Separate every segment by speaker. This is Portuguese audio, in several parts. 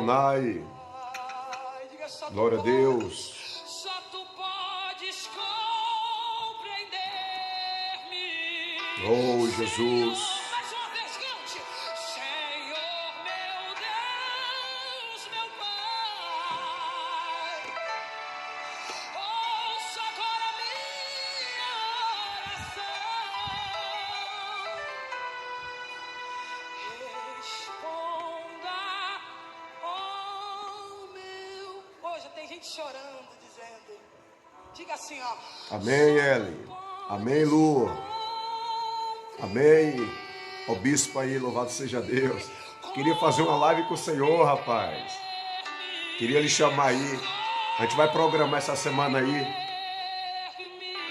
Speaker 1: Adonai. Glória a Deus.
Speaker 2: Só tu podes compreender-me.
Speaker 1: Oh, Jesus.
Speaker 2: Mais uma vez, cante. Senhor, meu Deus, meu Pai, ouça agora minha oração. Responda, oh meu. Hoje tem gente chorando, dizendo. Diga assim, ó.
Speaker 1: Amém, Eli. Amém, Lu. Amém. Ó bispo aí, louvado seja Deus. Queria fazer uma live com o Senhor, rapaz. Queria lhe chamar aí. A gente vai programar essa semana aí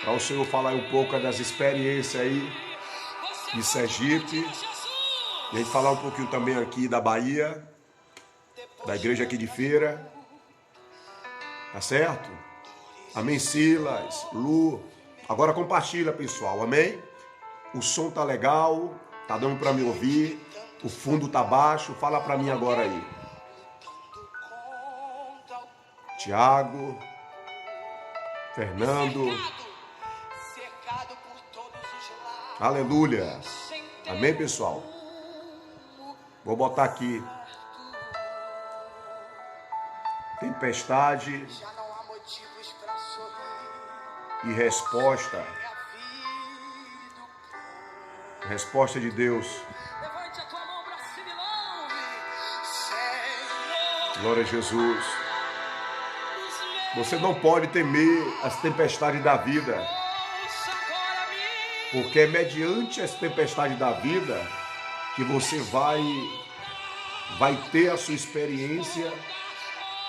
Speaker 1: para o Senhor falar um pouco das experiências aí de Sergipe. E a gente falar um pouquinho também aqui da Bahia, da igreja aqui de Feira. Tá certo? Amém, Silas, Lu. Agora compartilha, pessoal. Amém? O som tá legal, tá dando para me ouvir. O fundo tá baixo. Fala para mim agora aí. Tiago, Fernando.
Speaker 2: Cercado por todos os lados.
Speaker 1: Aleluia. Amém, pessoal? Vou botar aqui. Tempestade
Speaker 2: Já não há motivos pra sorrir.
Speaker 1: e resposta.
Speaker 2: Minha vida.
Speaker 1: Resposta de Deus.
Speaker 2: Levante a tua mão pra cima e louve. Senhor,
Speaker 1: Glória a Jesus.
Speaker 2: os meus.
Speaker 1: Você não pode temer as tempestades da vida,
Speaker 2: Ouça agora minha.
Speaker 1: porque é mediante as tempestades da vida que você vai ter a sua experiência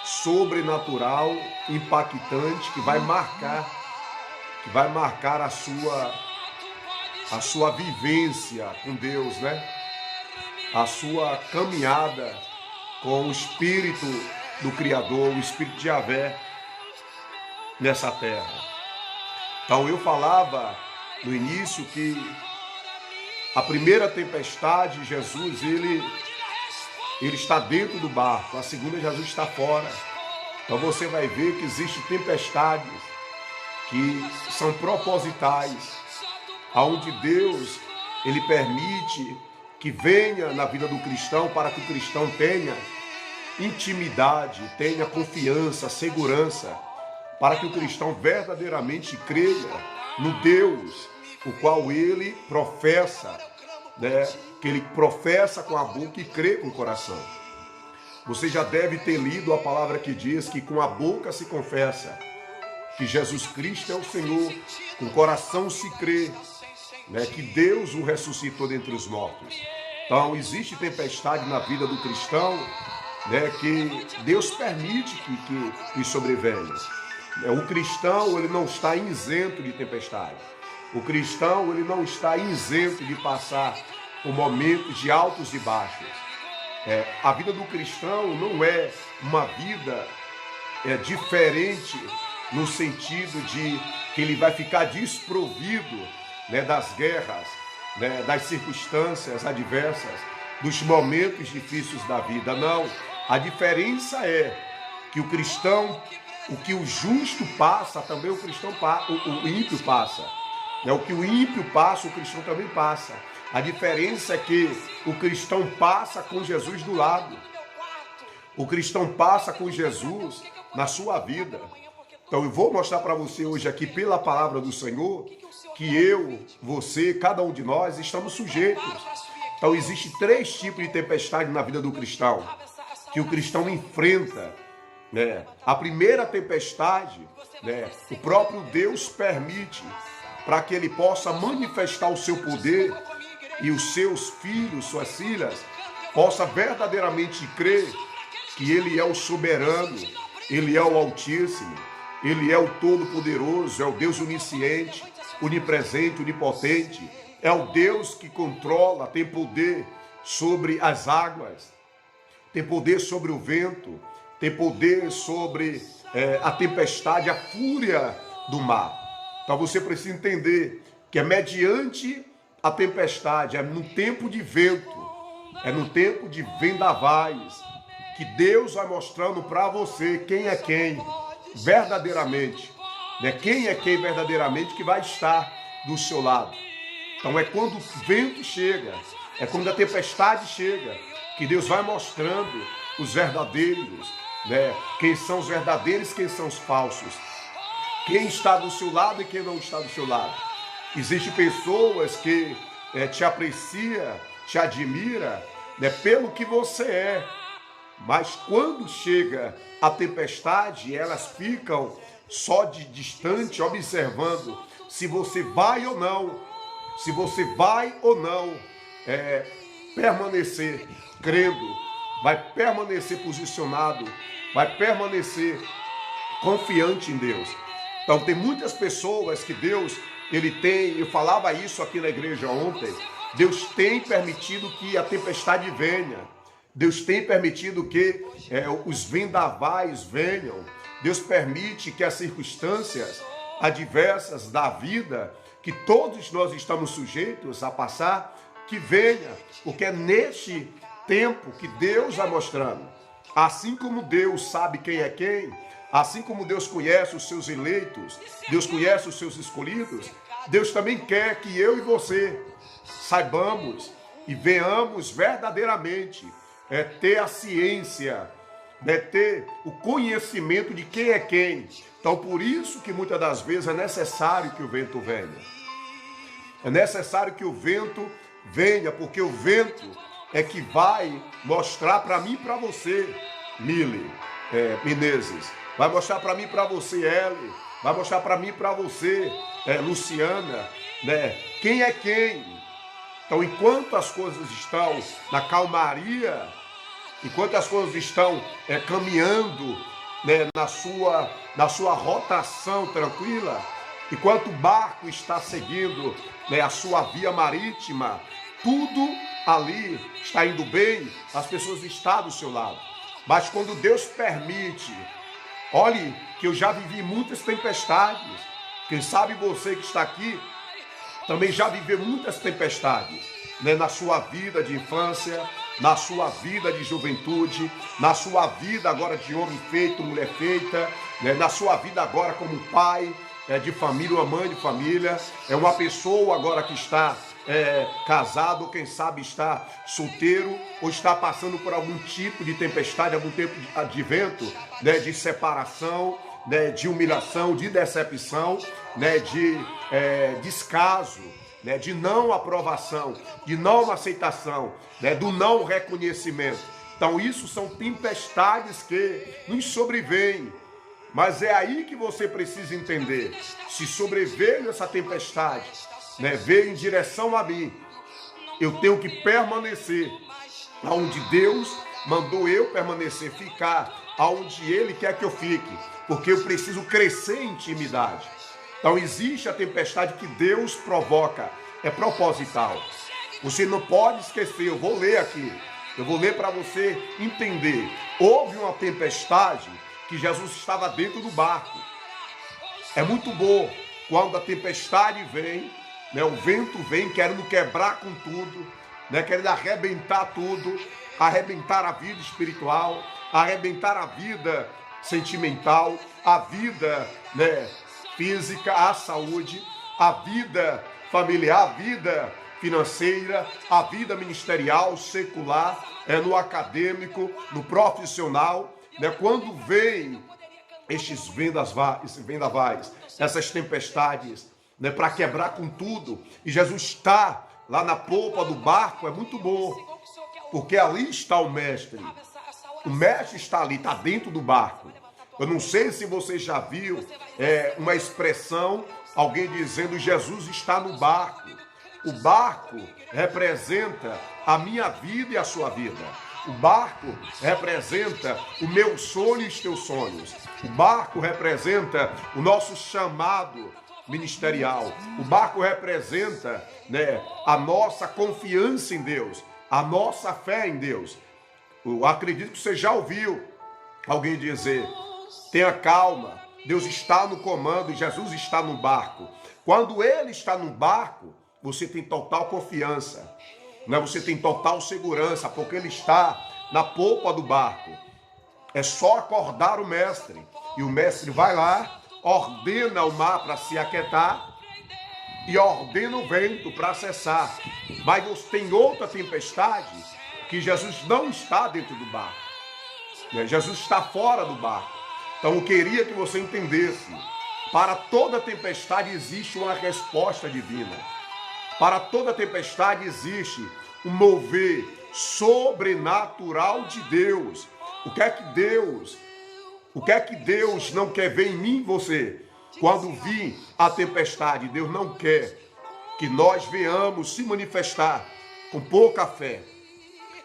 Speaker 1: sobrenatural, impactante, que vai marcar a sua vivência com Deus, né? A sua caminhada com o Espírito do Criador, o Espírito de Yahvé nessa terra. Então eu falava no início que a primeira tempestade, Jesus, ele está dentro do barco, a segunda, Jesus está fora. Então você vai ver que existem tempestades que são propositais, aonde Deus, ele permite que venha na vida do cristão para que o cristão tenha intimidade, tenha confiança, segurança, para que o cristão verdadeiramente creia no Deus, o qual ele professa, né? Que ele professa com a boca e crê com o coração. Você já deve ter lido a palavra que diz que com a boca se confessa que Jesus Cristo é o Senhor, com o coração se crê, né, que Deus o ressuscitou dentre os mortos. Então existe tempestade na vida do cristão, né, que Deus permite que sobrevenha. O cristão, ele não está isento de tempestade. O cristão, ele não está isento de passar por momentos de altos e baixos. A vida do cristão não é uma vida diferente no sentido de que ele vai ficar desprovido, né, das guerras, né, das circunstâncias adversas, dos momentos difíceis da vida. Não. A diferença é que o cristão, o que o justo passa, também o ímpio passa. O que o ímpio passa, o cristão também passa. A diferença é que o cristão passa com Jesus do lado. O cristão passa com Jesus na sua vida. Então eu vou mostrar para você hoje aqui, pela palavra do Senhor, que eu, você, cada um de nós estamos sujeitos. Então existem 3 tipos de tempestade na vida do cristão, que o cristão enfrenta, né? A primeira tempestade, né, o próprio Deus permite para que ele possa manifestar o seu poder e os seus filhos, suas filhas, possa verdadeiramente crer que ele é o soberano, ele é o Altíssimo, ele é o Todo-Poderoso, é o Deus onisciente, onipresente, onipotente, é o Deus que controla, tem poder sobre as águas, tem poder sobre o vento, tem poder sobre a tempestade, a fúria do mar. Então você precisa entender que é mediante a tempestade, é no tempo de vento, é no tempo de vendavais, que Deus vai mostrando para você quem é quem verdadeiramente, né? Quem é quem verdadeiramente que vai estar do seu lado. Então é quando o vento chega, é quando a tempestade chega, que Deus vai mostrando os verdadeiros, né? Quem são os verdadeiros, quem são os falsos. Quem está do seu lado e quem não está do seu lado. Existem pessoas que te aprecia, te admira, né, pelo que você é. Mas quando chega a tempestade, elas ficam só de distante, observando se você vai ou não, se você vai ou não permanecer crendo, vai permanecer posicionado, vai permanecer confiante em Deus. Então tem muitas pessoas que Deus, ele tem, eu falava isso aqui na igreja ontem, Deus tem permitido que a tempestade venha, Deus tem permitido que os vendavais venham, Deus permite que as circunstâncias adversas da vida, que todos nós estamos sujeitos a passar, que venha, porque é neste tempo que Deus vai mostrando. Assim como Deus sabe quem é quem, assim como Deus conhece os seus eleitos, Deus conhece os seus escolhidos, Deus também quer que eu e você saibamos e venhamos verdadeiramente ter a ciência, ter o conhecimento de quem é quem. Então, por isso que muitas das vezes é necessário que o vento venha. É necessário que o vento venha, porque o vento é que vai mostrar para mim e para você, Mili Menezes, vai mostrar para mim e para você, Eli, vai mostrar para mim e para você, Luciana, né? Quem é quem? Então, enquanto as coisas estão na calmaria, enquanto as coisas estão caminhando, né, na sua rotação tranquila, enquanto o barco está seguindo, né, a sua via marítima, tudo ali está indo bem, as pessoas estão do seu lado. Mas quando Deus permite, olhe que eu já vivi muitas tempestades, quem sabe você que está aqui também já viveu muitas tempestades, né, na sua vida de infância, na sua vida de juventude, na sua vida agora de homem feito, mulher feita, né, na sua vida agora como pai de família, uma mãe de família, uma pessoa agora que está casado, ou quem sabe está solteiro, ou está passando por algum tipo de tempestade, algum tipo de vento, né, de separação, né, de humilhação, de decepção, né, de descaso, né, de não aprovação, de não aceitação, né, do não reconhecimento. Então isso são tempestades que nos sobrevêm. Mas é aí que você precisa entender. Se sobreveio essa tempestade, né, veio em direção a mim, eu tenho que permanecer aonde Deus mandou eu permanecer, ficar aonde Ele quer que eu fique, porque eu preciso crescer em intimidade. Então existe a tempestade que Deus provoca, é proposital. Você não pode esquecer, eu vou ler aqui, eu vou ler para você entender. Houve uma tempestade que Jesus estava dentro do barco. É muito bom quando a tempestade vem, né, o vento vem querendo quebrar com tudo, né, querendo arrebentar tudo, arrebentar a vida espiritual, arrebentar a vida sentimental, a vida, né, física, a saúde, a vida familiar, a vida financeira, a vida ministerial, secular, no acadêmico, no profissional, né? Quando vem estes vendavais, essas tempestades, né, para quebrar com tudo, e Jesus está lá na polpa do barco, é muito bom, porque ali está o mestre. O mestre está ali, está dentro do barco. Eu não sei se você já viu uma expressão, alguém dizendo Jesus está no barco. O barco representa a minha vida e a sua vida. O barco representa o meu sonho e os teus sonhos. O barco representa o nosso chamado ministerial. O barco representa, né, a nossa confiança em Deus, a nossa fé em Deus. Eu acredito que você já ouviu alguém dizer: tenha calma, Deus está no comando, Jesus está no barco. Quando Ele está no barco, você tem total confiança, né? Você tem total segurança, porque Ele está na polpa do barco. É só acordar o mestre. E o mestre vai lá, ordena o mar para se aquietar e ordena o vento para cessar. Mas tem outra tempestade que Jesus não está dentro do barco. Jesus está fora do barco. Então eu queria que você entendesse. Para toda tempestade existe uma resposta divina. Para toda tempestade existe um mover sobrenatural de Deus. O que é que Deus não quer ver em mim e você? Quando vir a tempestade, Deus não quer que nós venhamos se manifestar com pouca fé.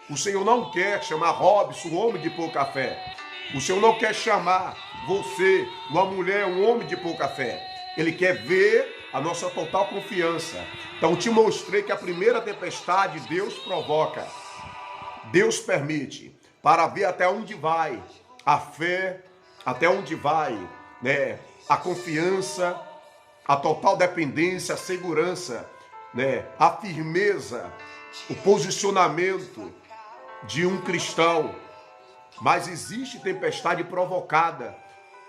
Speaker 1: O Senhor não quer chamar Robson, homem de pouca fé. O Senhor não quer chamar você, uma mulher, um homem de pouca fé. Ele quer ver a nossa total confiança. Então, te mostrei que a primeira tempestade Deus provoca. Deus permite, para ver até onde vai a fé, até onde vai, né, a confiança, a total dependência, a segurança, né, a firmeza, o posicionamento de um cristão. Mas existe tempestade provocada,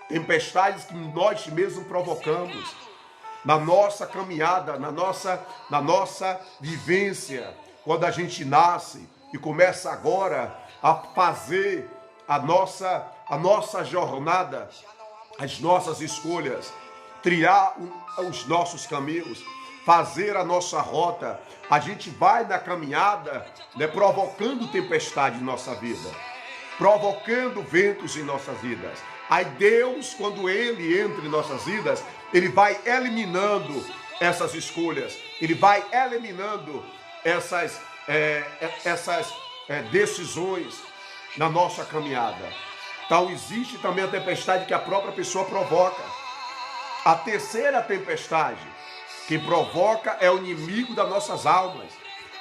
Speaker 1: tempestades que nós mesmos provocamos na nossa caminhada, na nossa vivência, quando a gente nasce e começa agora a fazer a nossa jornada, as nossas escolhas, trilhar os nossos caminhos, fazer a nossa rota. A gente vai na caminhada, né, provocando tempestade em nossa vida, provocando ventos em nossas vidas. Aí Deus, quando Ele entra em nossas vidas, Ele vai eliminando essas escolhas, Ele vai eliminando essas decisões na nossa caminhada. Então existe também a tempestade que a própria pessoa provoca. A terceira tempestade que provoca é o inimigo das nossas almas.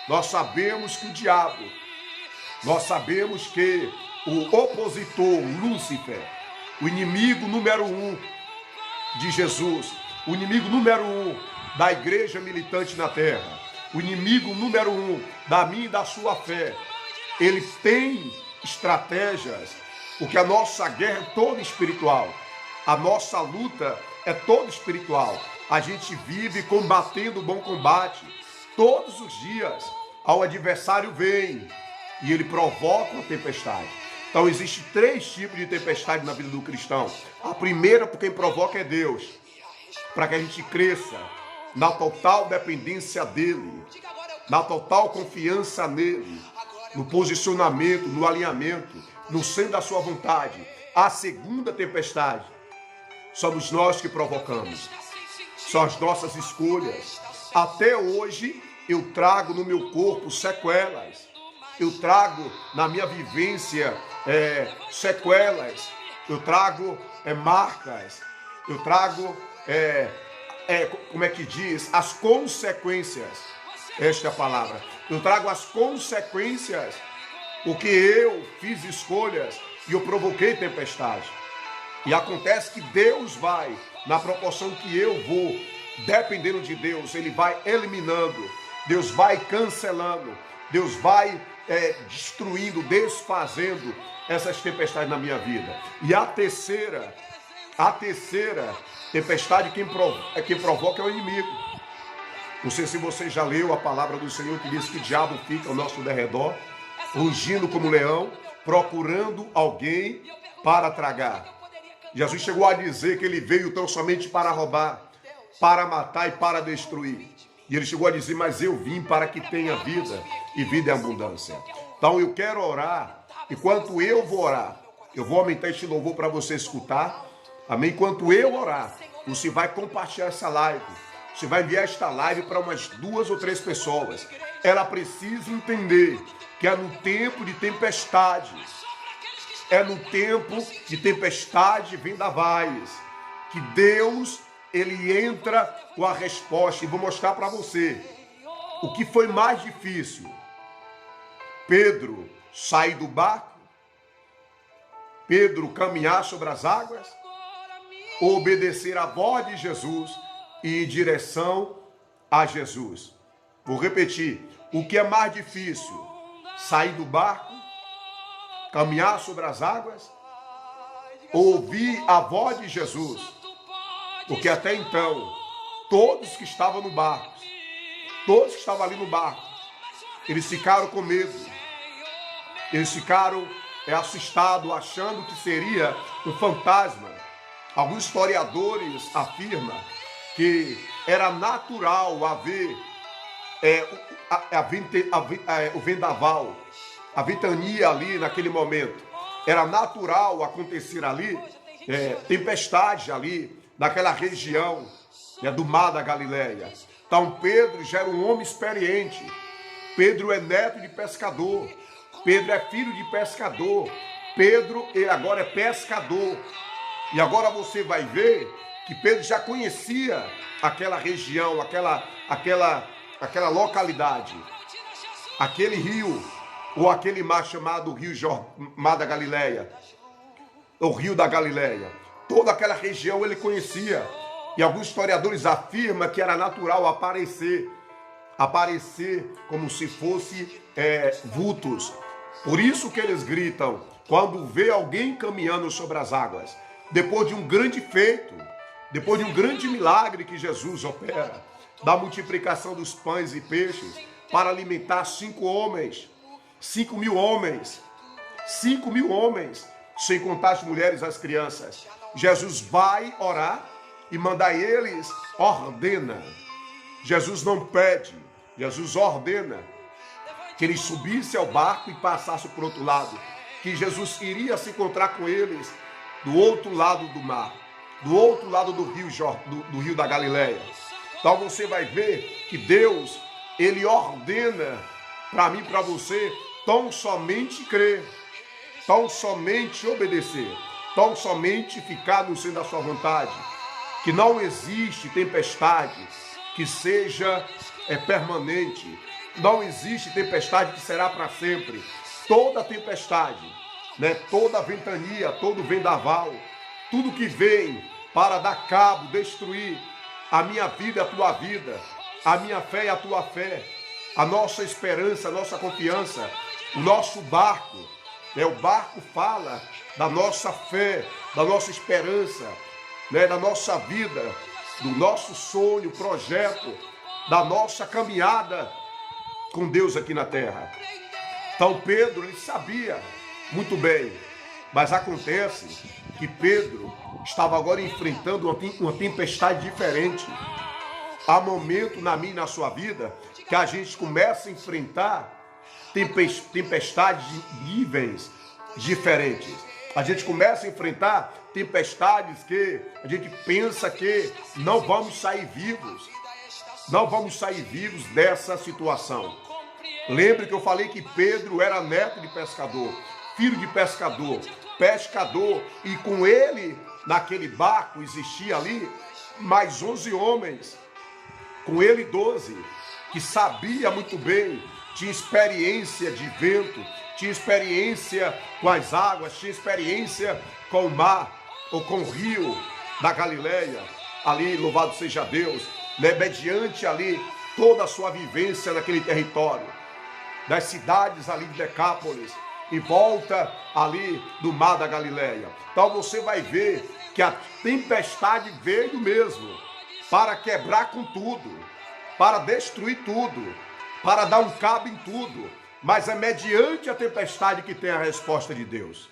Speaker 1: Nós sabemos que o diabo, nós sabemos que o opositor, Lúcifer, o inimigo número 1 de Jesus, o inimigo número 1 da igreja militante na terra, o inimigo número 1 da minha e da sua fé, ele tem estratégias, porque a nossa guerra é toda espiritual, a nossa luta é toda espiritual. A gente vive combatendo o bom combate todos os dias. Ao adversário vem e ele provoca uma tempestade. Então existem 3 tipos de tempestade na vida do cristão. A primeira, por quem provoca, é Deus, para que a gente cresça na total dependência dele, na total confiança nele, no posicionamento, no alinhamento, no centro da sua vontade. A segunda tempestade somos nós que provocamos, são as nossas escolhas. Até hoje eu trago no meu corpo sequelas, eu trago na minha vivência sequelas, eu trago marcas, eu trago, como é que diz? As consequências, esta é a palavra. Eu trago as consequências, porque eu fiz escolhas e eu provoquei tempestade. E acontece que Deus vai, na proporção que eu vou, dependendo de Deus, Ele vai eliminando, Deus vai cancelando, Deus vai destruindo, desfazendo essas tempestades na minha vida. E a terceira tempestade, quem provoca é o inimigo. Não sei se você já leu a palavra do Senhor que diz que o diabo fica ao nosso derredor, rugindo como leão, procurando alguém para tragar. Jesus chegou a dizer que ele veio tão somente para roubar, para matar e para destruir. E ele chegou a dizer, mas eu vim para que tenha vida e vida em abundância. Então eu quero orar. Enquanto eu vou orar, eu vou aumentar este louvor para você escutar. Amém? Enquanto eu orar, você vai compartilhar essa live. Você vai enviar esta live para umas 2 ou 3 pessoas. Ela precisa entender que é no tempo de tempestade. É no tempo de tempestade vendavais que Deus, Ele entra com a resposta. E vou mostrar para você o que foi mais difícil. Pedro sair do barco, Pedro caminhar sobre as águas, ou obedecer a voz de Jesus e ir em direção a Jesus. Vou repetir, o que é mais difícil? Sair do barco, caminhar sobre as águas, ouvir a voz de Jesus, porque até então, todos que estavam no barco, todos que estavam ali no barco, eles ficaram com medo, eles ficaram assustados, achando que seria um fantasma. Alguns historiadores afirmam que era natural haver o vendaval, a ventania ali naquele momento. Era natural acontecer ali tempestade ali naquela região do mar da Galileia. Então Pedro já era um homem experiente. Pedro é neto de pescador. Pedro é filho de pescador. Pedro agora é pescador. E agora você vai ver que Pedro já conhecia aquela região, aquela localidade, aquele rio, ou aquele mar chamado Mar da Galileia, o Rio da Galileia. Toda aquela região ele conhecia. E alguns historiadores afirmam que era natural aparecer como se fosse vultos. Por isso que eles gritam quando vê alguém caminhando sobre as águas. Depois de um grande feito, depois de um grande milagre que Jesus opera, da multiplicação dos pães e peixes para alimentar 5 mil homens, sem contar as mulheres e as crianças. Jesus vai orar e manda eles, ordena. Jesus não pede, Jesus ordena que eles subissem ao barco e passassem por outro lado, que Jesus iria se encontrar com eles do outro lado do mar, do outro lado do rio da Galileia. Então você vai ver que Deus, ele ordena para mim e para você tão somente crer, tão somente obedecer, tão somente ficar no centro da sua vontade, que não existe tempestade que seja permanente, não existe tempestade que será para sempre. Toda tempestade, toda ventania, todo vendaval, tudo que vem para dar cabo, destruir a minha vida e a tua vida, a minha fé e a tua fé, a nossa esperança, a nossa confiança, o nosso barco, o barco fala da nossa fé, da nossa esperança, da nossa vida, do nosso sonho, projeto, da nossa caminhada com Deus aqui na terra. Então Pedro, ele sabia muito bem, mas acontece que Pedro estava agora enfrentando uma tempestade diferente. Há momento na minha e na sua vida que a gente começa a enfrentar tempestades de níveis diferentes. A gente começa a enfrentar tempestades que a gente pensa que não vamos sair vivos. Não vamos sair vivos dessa situação. Lembre que eu falei que Pedro era neto de pescador, filho de pescador, e com ele, naquele barco, existia ali mais 11 homens, com ele 12, que sabia muito bem, tinha experiência de vento, tinha experiência com as águas, tinha experiência com o mar, ou com o rio da Galileia, ali, louvado seja Deus, mediante ali toda a sua vivência naquele território, das cidades ali de Decápolis, e volta ali do mar da Galileia. Então você vai ver que a tempestade veio mesmo para quebrar com tudo, para destruir tudo, para dar um cabo em tudo, mas é mediante a tempestade que tem a resposta de Deus.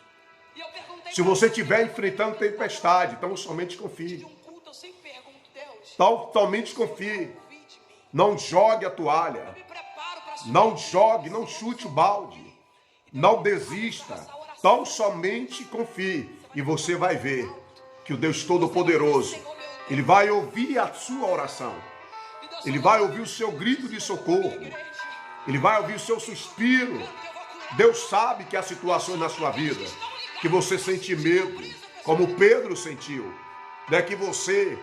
Speaker 1: Se você estiver enfrentando tempestade, então somente confie. Então somente confie. Não jogue a toalha. Não jogue, não chute o balde. Não desista. Então somente confie. E você vai ver que o Deus Todo-Poderoso, Ele vai ouvir a sua oração. Ele vai ouvir o seu grito de socorro. Ele vai ouvir o seu suspiro. Deus sabe que há situações na sua vida que você sente medo, como Pedro sentiu, que você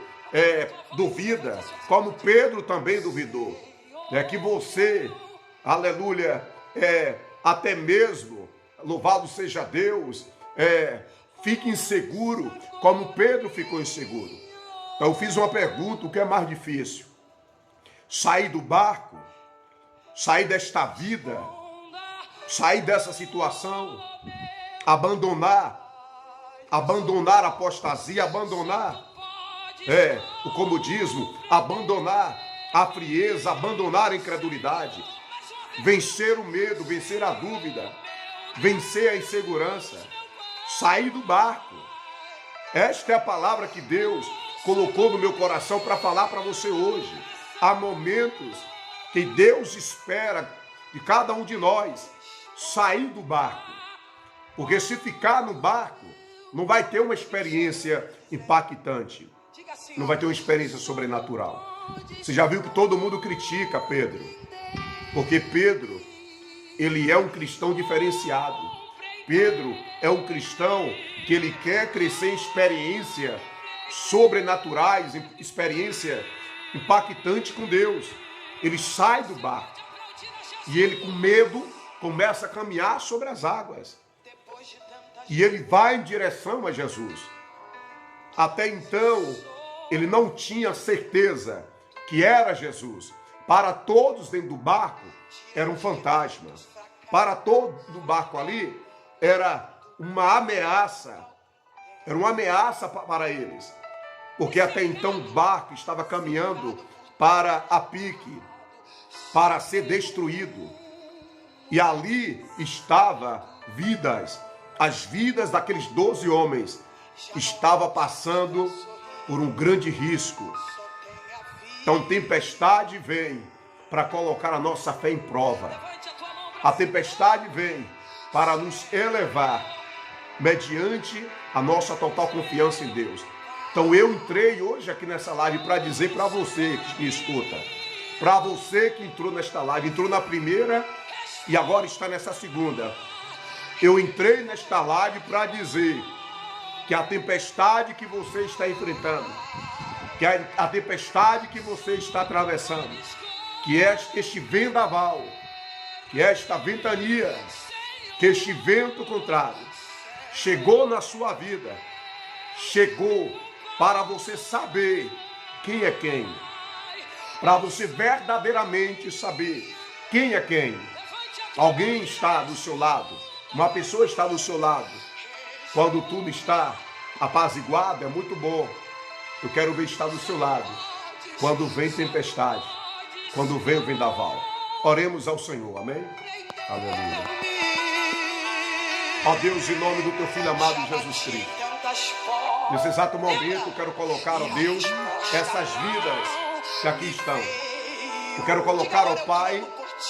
Speaker 1: duvida, como Pedro também duvidou, que você, aleluia, até mesmo, louvado seja Deus, fique inseguro, como Pedro ficou inseguro. Então eu fiz uma pergunta: o que é mais difícil? Sair do barco, sair desta vida, sair dessa situação, abandonar abandonar a apostasia, abandonar o comodismo, abandonar a frieza, abandonar a incredulidade, vencer o medo, vencer a dúvida, vencer a insegurança, sair do barco. Esta é a palavra que Deus colocou no meu coração para falar para você hoje. Há momentos que Deus espera de cada um de nós sair do barco, porque se ficar no barco, não vai ter uma experiência impactante, não vai ter uma experiência sobrenatural. Você já viu que todo mundo critica Pedro, porque Pedro, ele é um cristão diferenciado. Pedro é um cristão que ele quer crescer em experiência sobrenaturais, em experiência impactante com Deus. Ele sai do barco e ele, com medo, começa a caminhar sobre as águas. E ele vai em direção a Jesus. Até então, ele não tinha certeza que era Jesus. Para todos dentro do barco, era um fantasma. Para todos do barco ali, era uma ameaça. Era uma ameaça para eles. Porque até então o barco estava caminhando para a pique, para ser destruído. E ali estava vidas. As vidas daqueles 12 homens estavam passando por um grande risco. Então, tempestade vem para colocar a nossa fé em prova. A tempestade vem para nos elevar mediante a nossa total confiança em Deus. Então, eu entrei hoje aqui nessa live para dizer para você que me escuta, para você que entrou nesta live, entrou na primeira e agora está nessa segunda. Eu entrei nesta live para dizer que a tempestade que você está enfrentando, que a tempestade que você está atravessando, que este vendaval, que esta ventania, que este vento contrário, chegou na sua vida, chegou para você saber quem é quem, para você verdadeiramente saber quem é quem. Alguém está do seu lado, uma pessoa está do seu lado. Quando tudo está apaziguado, é muito bom. Eu quero ver estar do seu lado quando vem tempestade, quando vem o vendaval. Oremos ao Senhor, amém? Aleluia. Ó Deus, em nome do teu Filho amado Jesus Cristo, nesse exato momento eu quero colocar, ó Deus, essas vidas que aqui estão. Eu quero colocar, ó Pai,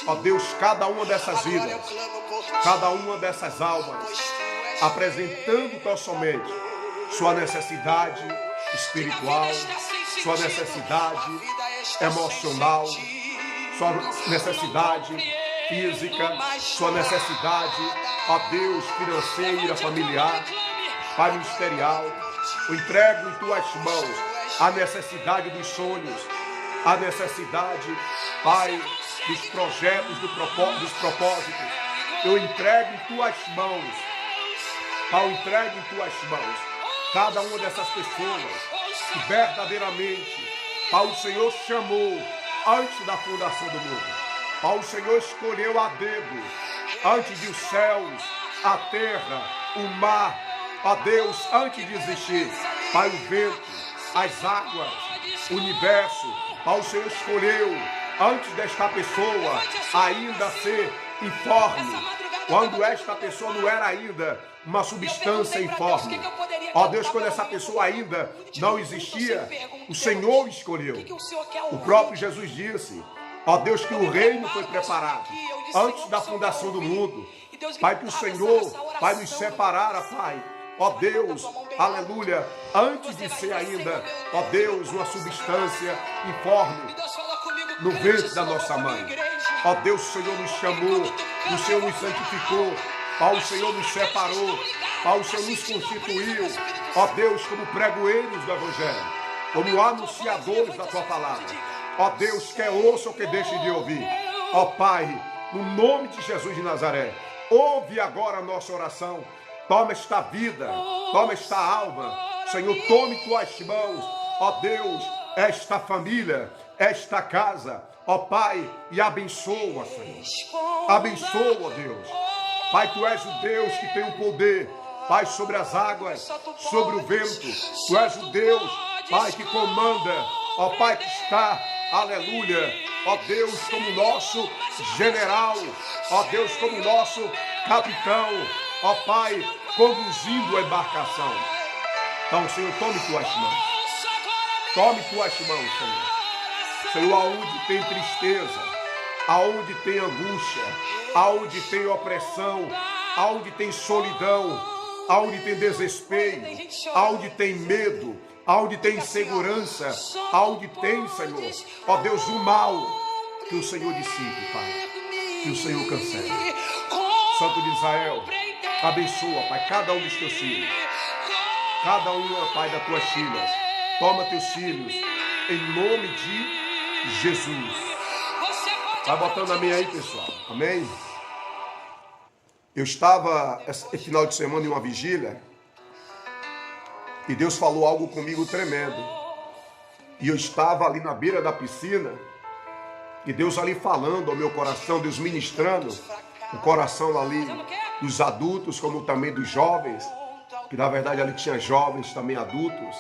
Speaker 1: ó Deus, cada uma dessas vidas, cada uma dessas almas, apresentando tão somente sua necessidade espiritual, sua necessidade emocional, sua necessidade física, sua necessidade, ó Deus, financeira, familiar, Pai, ministerial. Eu entrego em tuas mãos a necessidade dos sonhos, a necessidade, Pai, dos projetos, dos propósitos. Eu entrego em tuas mãos, Pai, eu entrego em tuas mãos cada uma dessas pessoas que verdadeiramente, Pai, o Senhor chamou antes da fundação do mundo. Pai, o Senhor escolheu a dedo, antes de os céus, a terra, o mar, ó Deus, antes de existir, Pai, o vento, as águas, o universo. Pai, o Senhor escolheu antes desta pessoa ainda ser informe, quando esta pessoa não era ainda uma substância informe. Ó Deus, quando essa pessoa ainda não existia, o Senhor escolheu. O próprio Jesus disse, ó Deus, que o reino foi preparado antes da fundação do mundo. Pai, que o Senhor vai nos separar, Pai. Ó Deus, aleluia, antes de ser ainda, ó Deus, uma substância informe no ventre da nossa mãe. Ó Deus, o Senhor nos chamou, o Senhor nos santificou, ó, o Senhor nos separou, ó, o Senhor nos constituiu, ó Deus, como pregoeiros do Evangelho, como anunciadores da Tua palavra. Ó Deus, quer ouça ou que deixe de ouvir. Ó Pai, no nome de Jesus de Nazaré, ouve agora a nossa oração. Toma esta vida, toma esta alma. Senhor, tome Tuas mãos, ó Deus, esta família, esta casa, ó Pai, e abençoa, Senhor. Abençoa, Deus. Pai, Tu és o Deus que tem o poder Pai, sobre as águas, sobre o vento. Tu és o Deus, Pai, que comanda, ó Pai, que está, aleluia, ó Deus, como nosso general, ó Deus, como nosso capitão, ó Pai, conduzindo a embarcação. Então, Senhor, tome tuas mãos. Tome tuas mãos, Senhor. Senhor, aonde tem tristeza, aonde tem angústia, aonde tem opressão, aonde tem solidão, aonde tem desespero, aonde tem medo, aonde tem insegurança, aonde tem, Senhor, ó Deus, o mal, que o Senhor dissipe, Pai, que o Senhor cancele. Santo de Israel, abençoa, Pai, cada um dos teus filhos, cada uma, Pai, das tuas filhas. Toma teus filhos, em nome de Jesus. Vai botando a minha aí, pessoal. Amém? Eu estava esse final de semana em uma vigília e Deus falou algo comigo tremendo. E eu estava ali na beira da piscina e Deus ali falando ao meu coração, Deus ministrando o coração ali dos adultos, como também dos jovens, que na verdade ali tinha jovens, também adultos.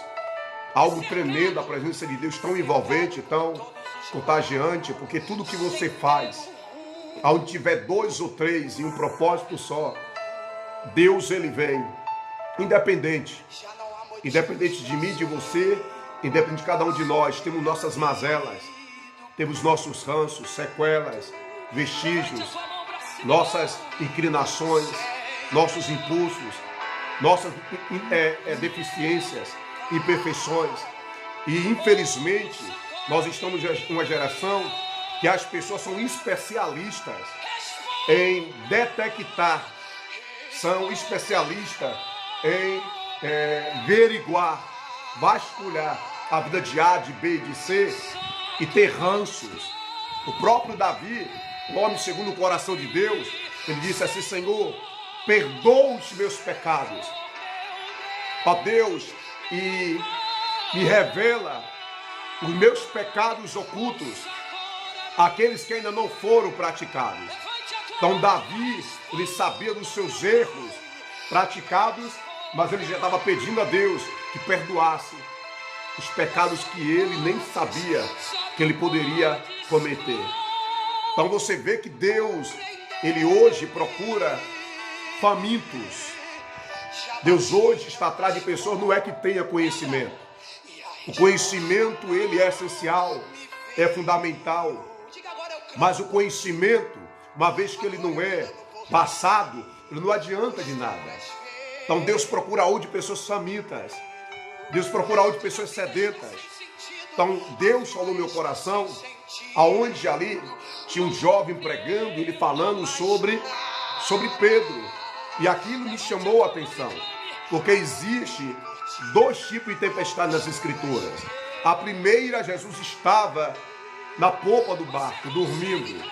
Speaker 1: Algo tremendo, a presença de Deus tão envolvente, tão contagiante, porque tudo que você faz, onde tiver 2 ou 3 em um propósito só, Deus, ele vem, independente de mim, de você, independente de cada um de nós. Temos nossas mazelas, temos nossos ranços, sequelas, vestígios, nossas inclinações, nossos impulsos, nossas deficiências, imperfeições. E infelizmente nós estamos em uma geração que as pessoas são especialistas em detectar, são especialistas em averiguar, vasculhar a vida de A, de B e de C e ter ranços. O próprio Davi, o homem segundo o coração de Deus, ele disse assim: Senhor, perdoa os meus pecados, ó Deus, e me revela os meus pecados ocultos, aqueles que ainda não foram praticados. Então Davi, ele sabia dos seus erros praticados, mas ele já estava pedindo a Deus que perdoasse os pecados que ele nem sabia que ele poderia cometer. Então você vê que Deus, ele hoje procura famintos. Deus hoje está atrás de pessoas, não é que tenha conhecimento. O conhecimento, ele é essencial, é fundamental. Mas o conhecimento, uma vez que ele não é passado, ele não adianta de nada. Então Deus procura hoje pessoas famintas. Deus procura hoje pessoas sedentas. Então Deus falou no meu coração, aonde ali tinha um jovem pregando, ele falando sobre Pedro. E aquilo me chamou a atenção, porque existe 2 tipos de tempestade nas Escrituras. A primeira, Jesus estava na popa do barco, dormindo.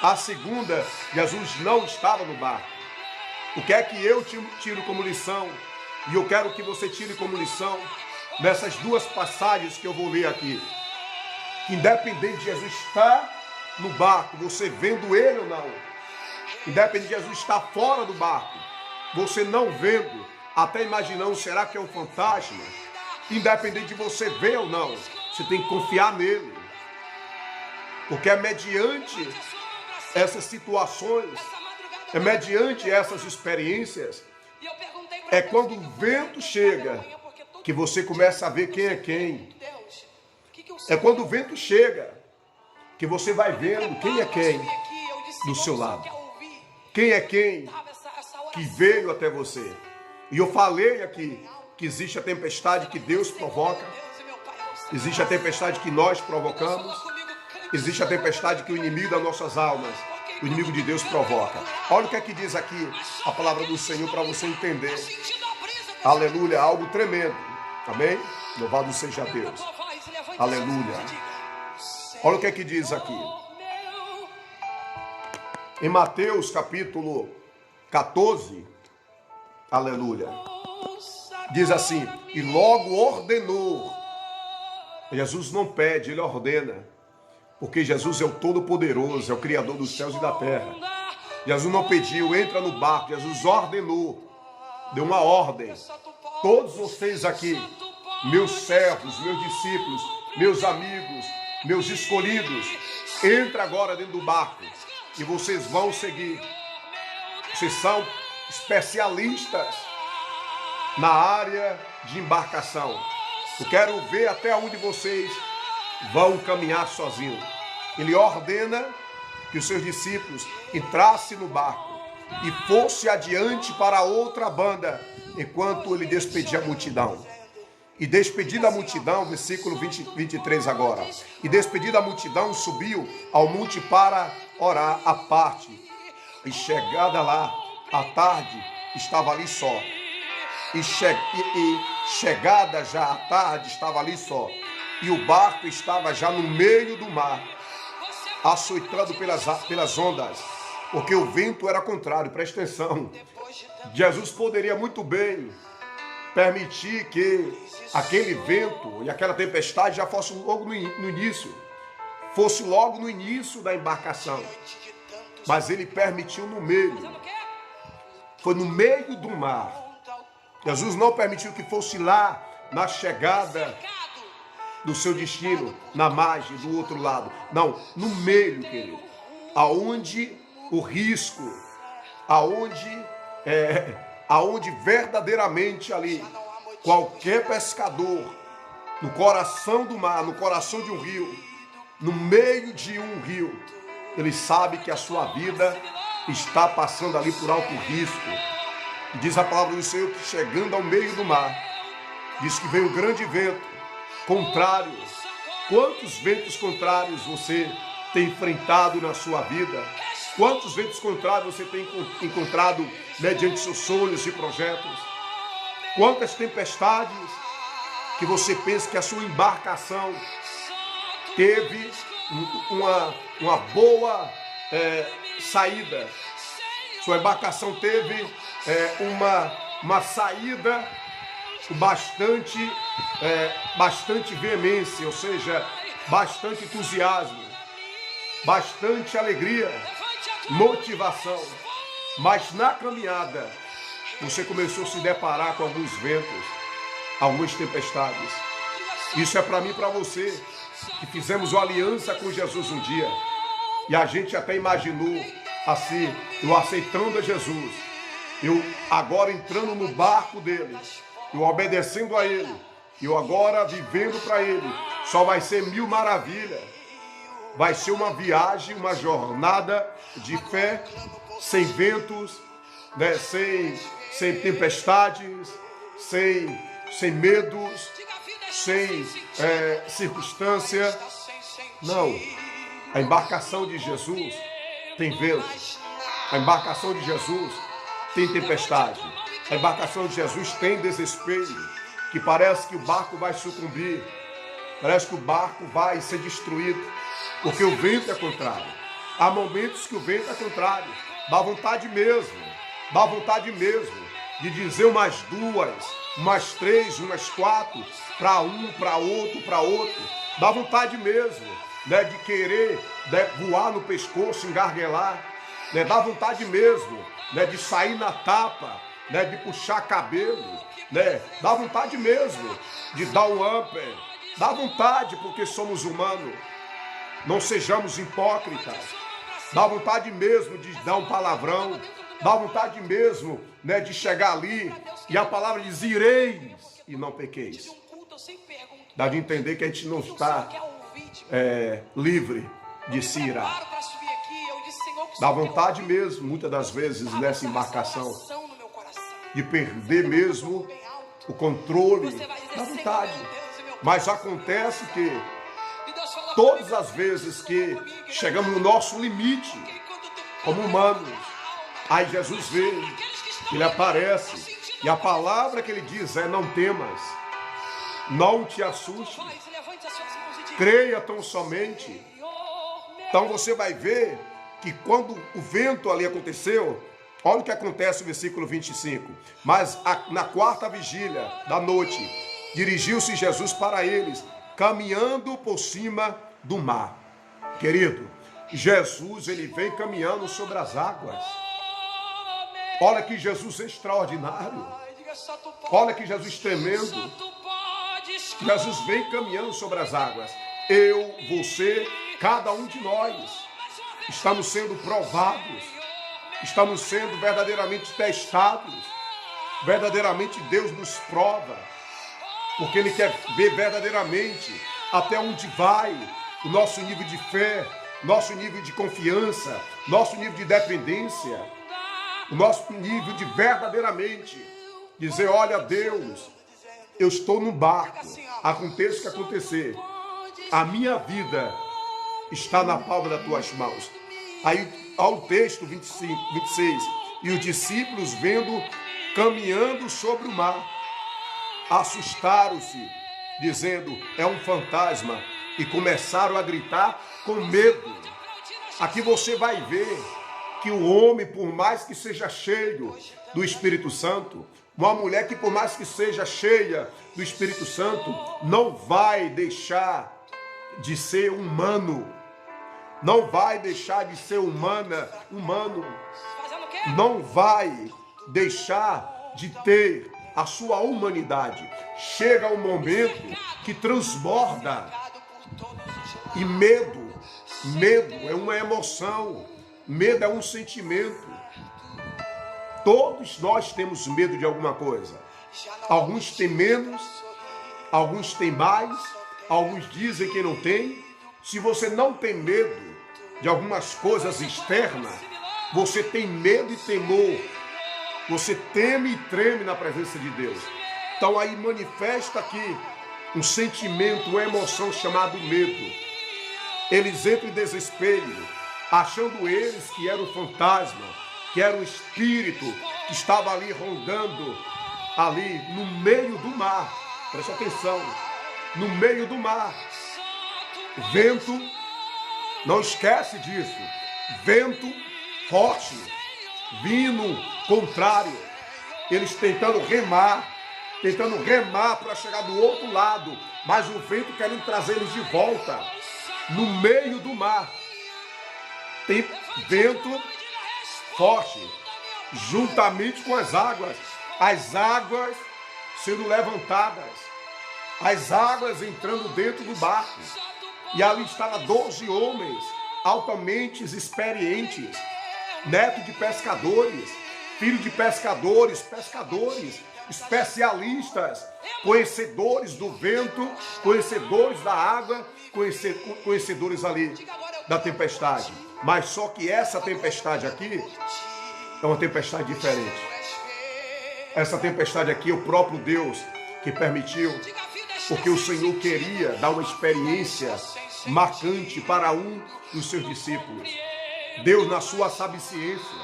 Speaker 1: A segunda, Jesus não estava no barco. O que é que eu tiro como lição? E eu quero que você tire como lição nessas 2 passagens que eu vou ler aqui. Que independente de Jesus estar no barco, você vendo ele ou não, independente de Jesus estar fora do barco, você não vendo, até imaginando, será que é um fantasma? Independente de você ver ou não, você tem que confiar nele. Porque é mediante essas situações, é mediante essas experiências, é quando o vento chega que você começa a ver quem é quem. É quando o vento chega que você vai vendo quem é quem do seu lado. Quem é quem que veio até você. E eu falei aqui que existe a tempestade que Deus provoca, existe a tempestade que nós provocamos, existe a tempestade que o inimigo das nossas almas, o inimigo de Deus provoca. Olha o que é que diz aqui a palavra do Senhor para você entender. Aleluia, algo tremendo. Amém? Louvado seja Deus. Aleluia. Olha o que é que diz aqui. Em Mateus capítulo 14, aleluia, diz assim: e logo ordenou. Jesus não pede, ele ordena. Porque Jesus é o Todo-Poderoso, é o Criador dos céus e da terra. Jesus não pediu, entra no barco, Jesus ordenou. deu uma ordem. Todos vocês aqui, meus servos, meus discípulos, meus amigos, meus escolhidos, entra agora dentro do barco e vocês vão seguir. Vocês são especialistas na área de embarcação. Eu quero ver até onde vocês vão caminhar sozinhos. Ele ordena que os seus discípulos entrassem no barco e fosse adiante para outra banda, enquanto ele despedia a multidão. E despedida a multidão, versículo 23 agora. E despedida a multidão, subiu ao monte para orar à parte. E chegada lá, à tarde, estava ali só. E chegada já à tarde, estava ali só. E o barco estava já no meio do mar, açoitando pelas ondas, porque o vento era contrário. Presta atenção. Jesus poderia muito bem permitir que aquele vento e aquela tempestade já fosse logo no início. Fosse logo no início da embarcação. Mas ele permitiu no meio. Foi no meio do mar. Jesus não permitiu que fosse lá na chegada do seu destino, na margem, do outro lado. Não, no meio, querido. Aonde o risco, aonde verdadeiramente ali, qualquer pescador, no coração do mar, no coração de um rio, no meio de um rio, ele sabe que a sua vida está passando ali por alto risco. E diz a palavra do Senhor que chegando ao meio do mar, diz que veio um grande vento contrário. Quantos ventos contrários você tem enfrentado na sua vida? Quantos ventos contrários você tem encontrado mediante seus sonhos e projetos? Quantas tempestades que você pensa que a sua embarcação teve uma boa saída. Sua embarcação teve uma saída com bastante veemência, ou seja, bastante entusiasmo, bastante alegria, motivação. Mas na caminhada, você começou a se deparar com alguns ventos, algumas tempestades. Isso é para mim e para você, que fizemos uma aliança com Jesus um dia. E a gente até imaginou assim, eu aceitando a Jesus, eu agora entrando no barco dele, eu obedecendo a ele, eu agora vivendo para ele, só vai ser mil maravilhas. Vai ser uma viagem, uma jornada de fé, sem ventos, né? sem tempestades, sem medos, sem circunstância. Não, a embarcação de Jesus tem vento, a embarcação de Jesus tem tempestade, a embarcação de Jesus tem desespero, que parece que o barco vai sucumbir, parece que o barco vai ser destruído, porque o vento é contrário. Há momentos que o vento é contrário, dá vontade mesmo de dizer umas duas, umas três, umas quatro, para um, para outro, dá vontade mesmo, né, de querer, né, voar no pescoço, engarguelar, né, dá vontade mesmo, né, de sair na tapa, né, de puxar cabelo, né, dá vontade mesmo de dar um upper, dá vontade porque somos humanos, não sejamos hipócritas, dá vontade mesmo de dar um palavrão, dá vontade mesmo, né, de chegar ali e a palavra diz: ireis e não pequeis. Dá de entender que a gente não está livre de se irar. Dá vontade mesmo, muitas das vezes, nessa embarcação, de perder mesmo o controle. Dá vontade. Mas acontece que todas as vezes que chegamos no nosso limite, como humanos, aí Jesus veio, ele aparece, e a palavra que ele diz é: não temas, não te assuste, creia tão somente. Então você vai ver que quando o vento ali aconteceu, olha o que acontece no versículo 25. Mas na quarta vigília da noite, dirigiu-se Jesus para eles, caminhando por cima do mar. Querido, Jesus, ele vem caminhando sobre as águas. Olha que Jesus extraordinário.
Speaker 2: Porque só tu podes.
Speaker 1: Olha que Jesus
Speaker 2: Só
Speaker 1: tremendo.
Speaker 2: tu podes.
Speaker 1: Jesus vem caminhando sobre as águas. Eu, você, cada um de nós estamos sendo provados, estamos sendo verdadeiramente testados. Verdadeiramente Deus nos prova, porque Ele quer ver verdadeiramente até onde vai o nosso nível de fé, nosso nível de confiança, nosso nível de dependência, o nosso nível de verdadeiramente dizer: olha, Deus, eu estou no barco, aconteça o que acontecer, a minha vida está na palma das tuas mãos. Aí ao texto 25, 26, e os discípulos vendo caminhando sobre o mar, assustaram-se, dizendo: é um fantasma, e começaram a gritar com medo. Aqui você vai ver que o homem, por mais que seja cheio do Espírito Santo, uma mulher que por mais que seja cheia do Espírito Santo, não vai deixar de ser humano, não vai deixar de ser humano,
Speaker 2: Fazendo o quê?
Speaker 1: não vai deixar de ter a sua humanidade. Chega um momento que transborda. E medo é uma emoção, medo é um sentimento. Todos nós temos medo de alguma coisa. Alguns têm menos, alguns têm mais, alguns dizem que não tem. Se você não tem medo de algumas coisas externas, você tem medo e temor. Você teme e treme na presença de Deus. Então aí manifesta aqui um sentimento, uma emoção chamado medo. Eles entram em desespero, achando eles que era o fantasma, que era o espírito que estava ali rondando, ali no meio do mar. Presta atenção, no meio do mar. Vento, não esquece disso, vento forte, vindo contrário, eles tentando remar para chegar do outro lado, mas o vento querendo trazer eles de volta. No meio do mar tem vento forte, juntamente com as águas sendo levantadas, as águas entrando dentro do barco, e ali estavam 12 homens altamente experientes, neto de pescadores, filho de pescadores, especialistas, conhecedores do vento, conhecedores da água, conhecedores ali da tempestade. Mas só que essa tempestade aqui é uma tempestade diferente. Essa tempestade aqui é o próprio Deus que permitiu, porque o Senhor queria dar uma experiência marcante para um dos seus discípulos. Deus, na sua sabiciência,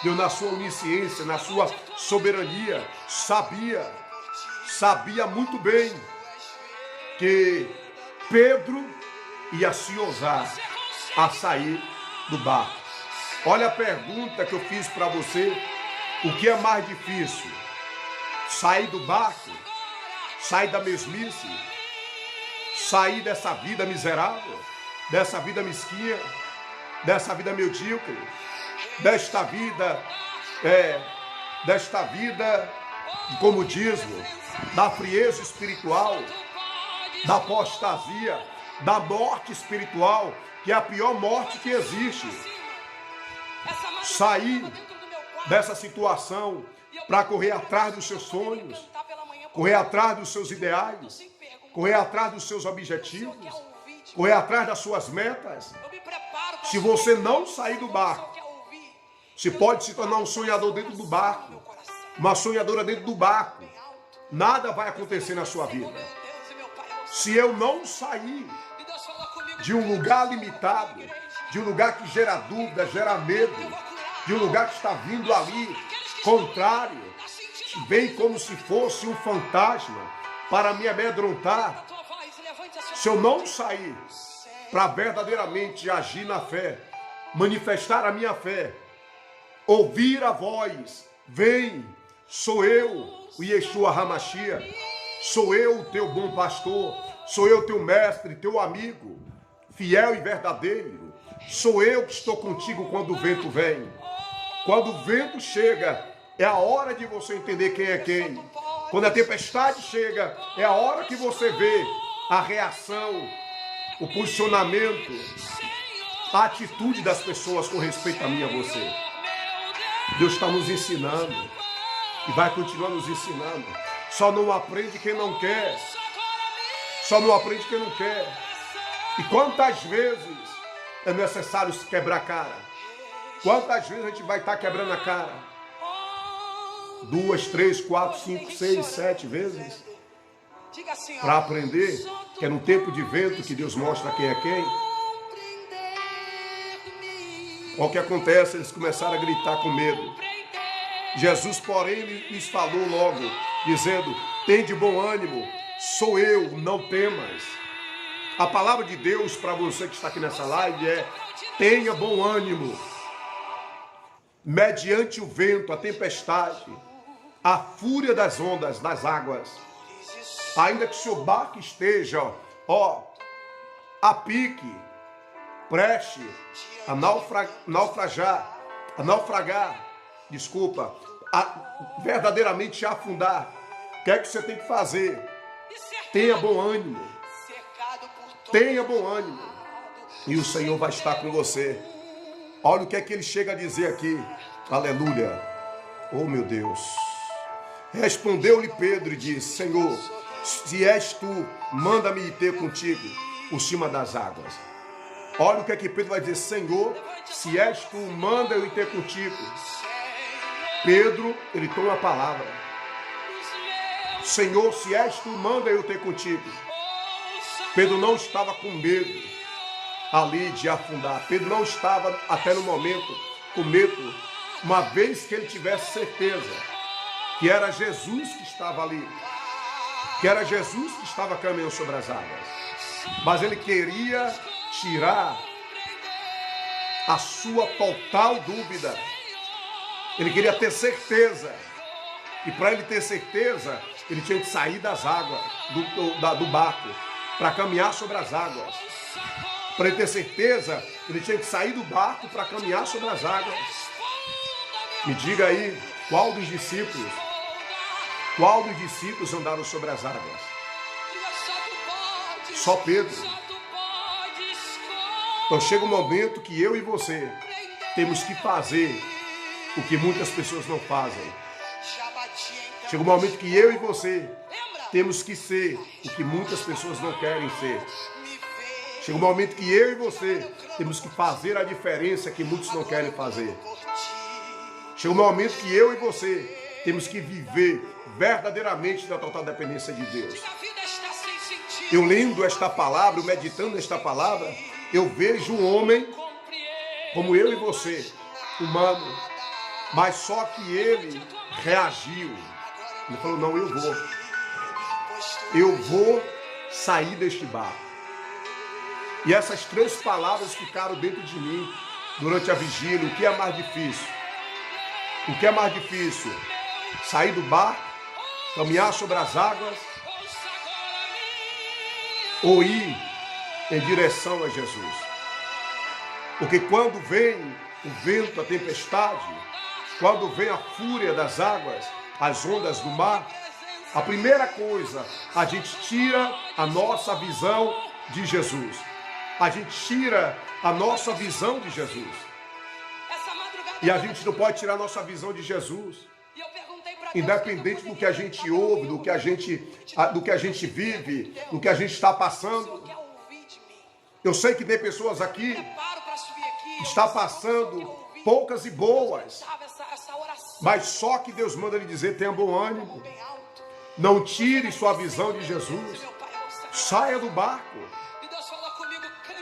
Speaker 1: Deus, na sua onisciência, na sua soberania, sabia muito bem que Pedro ia se ousar a sair do barco. Olha a pergunta que eu fiz para você: o que é mais difícil? Sair do barco? Sair da mesmice? Sair dessa vida miserável? Dessa vida mesquinha? Dessa vida medíocre? Desta vida de comodismo, da frieza espiritual, da apostasia, da morte espiritual, que é a pior morte que existe. Sair dessa situação para correr atrás dos seus sonhos, correr atrás dos seus ideais, correr atrás dos seus objetivos, correr atrás das suas metas. Se você não sair do barco, você pode se tornar um sonhador dentro do barco, uma sonhadora dentro do barco. Nada vai acontecer na sua vida. Se eu não sair de um lugar limitado, de um lugar que gera dúvida, gera medo, de um lugar que está vindo ali contrário, vem como se fosse um fantasma para me amedrontar. Se eu não sair para verdadeiramente agir na fé, manifestar a minha fé, ouvir a voz: vem, sou eu, o Yeshua Hamashia, sou eu o teu bom pastor, sou eu teu mestre, teu amigo, fiel e verdadeiro, sou eu que estou contigo quando o vento vem. Quando o vento chega É a hora de você entender quem é quem. Quando a tempestade chega, é a hora que você vê a reação, o posicionamento, a atitude das pessoas com respeito a mim e a você. Deus está nos ensinando e vai continuar nos ensinando. Só não aprende quem não quer. Só não aprende quem não quer. E quantas vezes é necessário se quebrar a cara? Quantas vezes a gente vai estar quebrando a cara? 2, 3, 4, 5, 6, 7 vezes? Para aprender que é no tempo de vento que Deus mostra quem é quem. Olha o que acontece, eles começaram a gritar com medo. Jesus, porém, lhes falou logo, dizendo: tende bom ânimo, sou eu, não temas. A palavra de Deus para você que está aqui nessa live é: tenha bom ânimo. Mediante o vento, a tempestade, a fúria das ondas, das águas, ainda que seu barco esteja, a pique, preste a naufragar, verdadeiramente afundar. O que é que você tem que fazer? Tenha bom ânimo. Tenha bom ânimo. E o Senhor vai estar com você. Olha o que é que ele chega a dizer aqui. Aleluia. Oh, meu Deus. Respondeu-lhe Pedro e disse: Senhor, se és tu, manda-me ir ter contigo por cima das águas. Olha o que é que Pedro vai dizer: Senhor, se és tu, manda eu ir ter contigo. Pedro, ele toma a palavra. Senhor, se és tu, manda eu ter contigo. Pedro não estava com medo ali de afundar. Pedro não estava até no momento com medo, uma vez que ele tivesse certeza que era Jesus que estava ali, que era Jesus que estava caminhando sobre as águas. Mas ele queria tirar a sua total dúvida. Ele queria ter certeza. E para ele ter certeza, ele tinha que sair das águas, do barco, para caminhar sobre as águas. Para ele ter certeza, ele tinha que sair do barco para caminhar sobre as águas. Me diga aí, qual dos discípulos andaram sobre as águas? Só Pedro. Então chega um momento que eu e você temos que fazer o que muitas pessoas não fazem. Chega um momento que eu e você temos que ser o que muitas pessoas não querem ser. Chega um momento que eu e você temos que fazer a diferença que muitos não querem fazer. Chega um momento que eu e você temos que viver verdadeiramente da total dependência de Deus. Eu lendo esta palavra, meditando esta palavra, eu vejo um homem como eu e você, humano, mas só que ele reagiu. Ele falou: não, eu vou sair deste barco. E essas 3 palavras ficaram dentro de mim durante a vigília. O que é mais difícil? O que é mais difícil? Sair do barco, caminhar sobre as águas, ou ir em direção a Jesus? Porque quando vem o vento, a tempestade, quando vem a fúria das águas, as ondas do mar, a primeira coisa, a gente tira a nossa visão de Jesus. A gente tira a nossa visão de Jesus. E a gente não pode tirar a nossa visão de Jesus. Independente do que a gente ouve, do que a gente vive, do que a gente está passando. Eu sei que tem pessoas aqui que estão passando poucas e boas. Mas só que Deus manda lhe dizer: tenha bom ânimo. Não tire sua visão de Jesus. Saia do barco.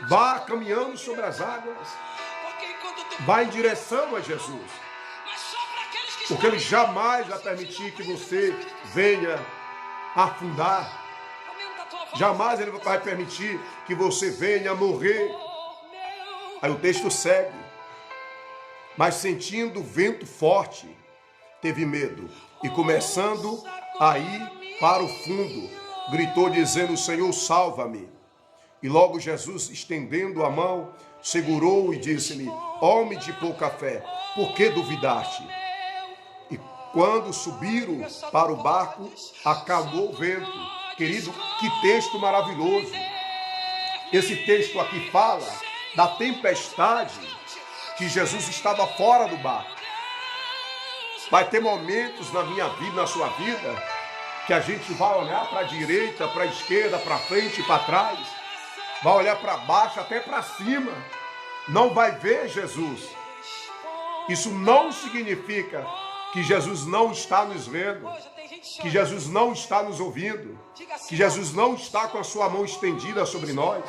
Speaker 1: Vá caminhando sobre as águas. Vá em direção a Jesus. Porque Ele jamais vai permitir que você venha afundar. Jamais Ele vai permitir que você venha morrer. Aí o texto segue. Mas sentindo o vento forte, teve medo. E começando a ir para o fundo, gritou dizendo: Senhor, salva-me. E logo Jesus, estendendo a mão, segurou e disse-lhe: homem de pouca fé, por que duvidaste? E Quando subiram para o barco, acalmou o vento. Querido, que texto maravilhoso. Esse texto aqui fala da tempestade que Jesus estava fora do barco. Vai ter momentos na minha vida, na sua vida, que a gente vai olhar para a direita, para a esquerda, para frente e para trás, vai olhar para baixo, até para cima, não vai ver Jesus. Isso não significa que Jesus não está nos vendo, que Jesus não está nos ouvindo, que Jesus não está com a sua mão estendida sobre nós.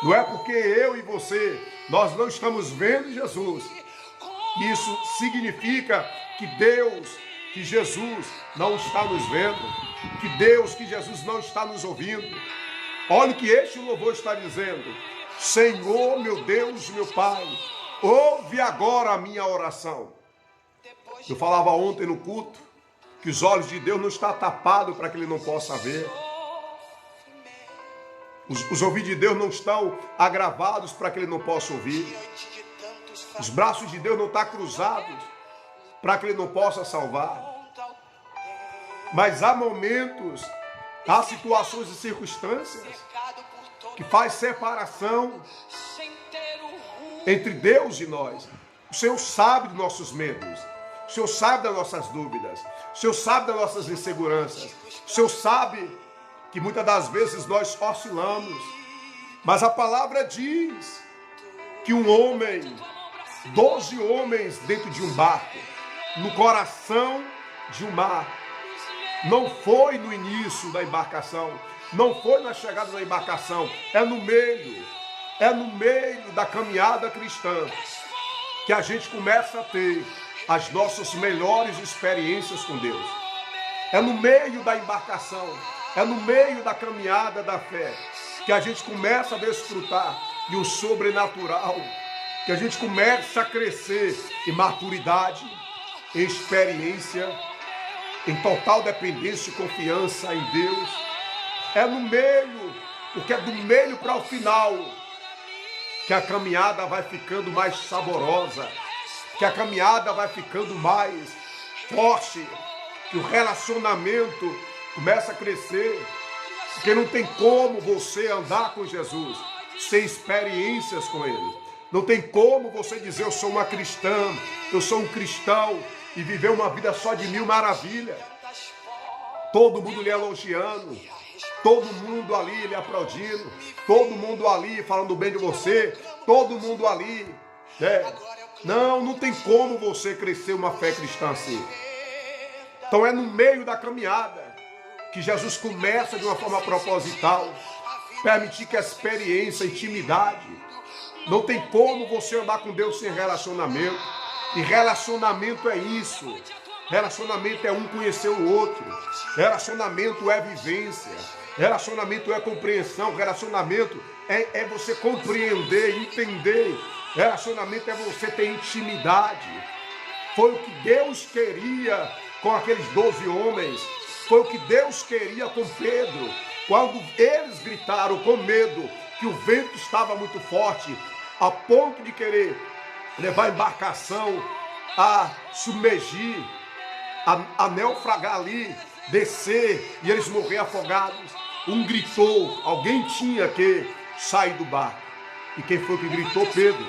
Speaker 1: Não é porque eu e você, nós não estamos vendo Jesus, que isso significa que Deus, que Jesus não está nos vendo, que Deus, que Jesus não está nos ouvindo. Olha o que este louvor está dizendo: Senhor, meu Deus, meu Pai, ouve agora a minha oração. Eu falava ontem no culto que os olhos de Deus não estão tapados para que Ele não possa ver. Os ouvidos de Deus não estão agravados para que Ele não possa ouvir. Os braços de Deus não estão cruzados para que Ele não possa salvar. Mas há momentos, há situações e circunstâncias que faz separação entre Deus e nós. O Senhor sabe dos nossos medos. O Senhor sabe das nossas dúvidas. O Senhor sabe das nossas inseguranças. O Senhor sabe que muitas das vezes nós oscilamos. Mas a palavra diz que um homem, 12 homens dentro de um barco, no coração de um mar, não foi no início da embarcação, não foi na chegada da embarcação, é no meio da caminhada cristã que a gente começa a ter as nossas melhores experiências com Deus. É no meio da embarcação, é no meio da caminhada da fé que a gente começa a desfrutar de um sobrenatural, que a gente começa a crescer em maturidade, em experiência, em total dependência e confiança em Deus. É no meio, porque é do meio para o final que a caminhada vai ficando mais saborosa, que a caminhada vai ficando mais forte, que o relacionamento começa a crescer, porque não tem como você andar com Jesus sem experiências com Ele. Não tem como você dizer: eu sou uma cristã, eu sou um cristão, e viver uma vida só de mil maravilhas. Todo mundo lhe elogiando, todo mundo ali lhe aplaudindo, todo mundo ali falando bem de você, todo mundo ali, né? Não tem como você crescer uma fé cristã assim. Então é no meio da caminhada que Jesus começa de uma forma proposital, permitir que a experiência, a intimidade. Não tem como você andar com Deus sem relacionamento. E relacionamento é isso. Relacionamento é um conhecer o outro. Relacionamento é vivência. Relacionamento é compreensão. Relacionamento é você compreender, entender. Relacionamento é você ter intimidade. Foi o que Deus queria com aqueles 12 homens. Foi o que Deus queria com Pedro. Quando eles gritaram com medo que o vento estava muito forte, a ponto de querer levar a embarcação a submergir, a naufragar ali, descer e eles morrer afogados. Um gritou, alguém tinha que sair do barco. E quem foi que gritou? Pedro.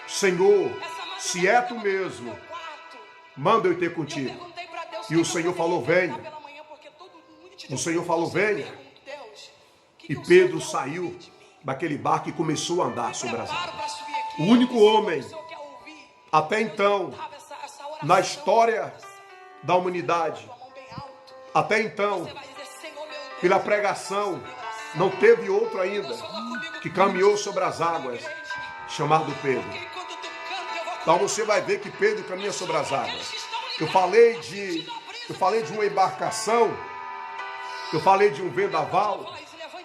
Speaker 1: Senhor, se é tu mesmo, manda eu ter contigo. E o Senhor falou: venha. O Senhor falou: venha. E Pedro saiu daquele barco e começou a andar sobre as águas. O único homem, até então, na história da humanidade, até então, pela pregação, não teve outro ainda que caminhou sobre as águas, chamado Pedro. Então você vai ver que Pedro caminha sobre as águas. Eu falei de uma embarcação, eu falei de um vendaval,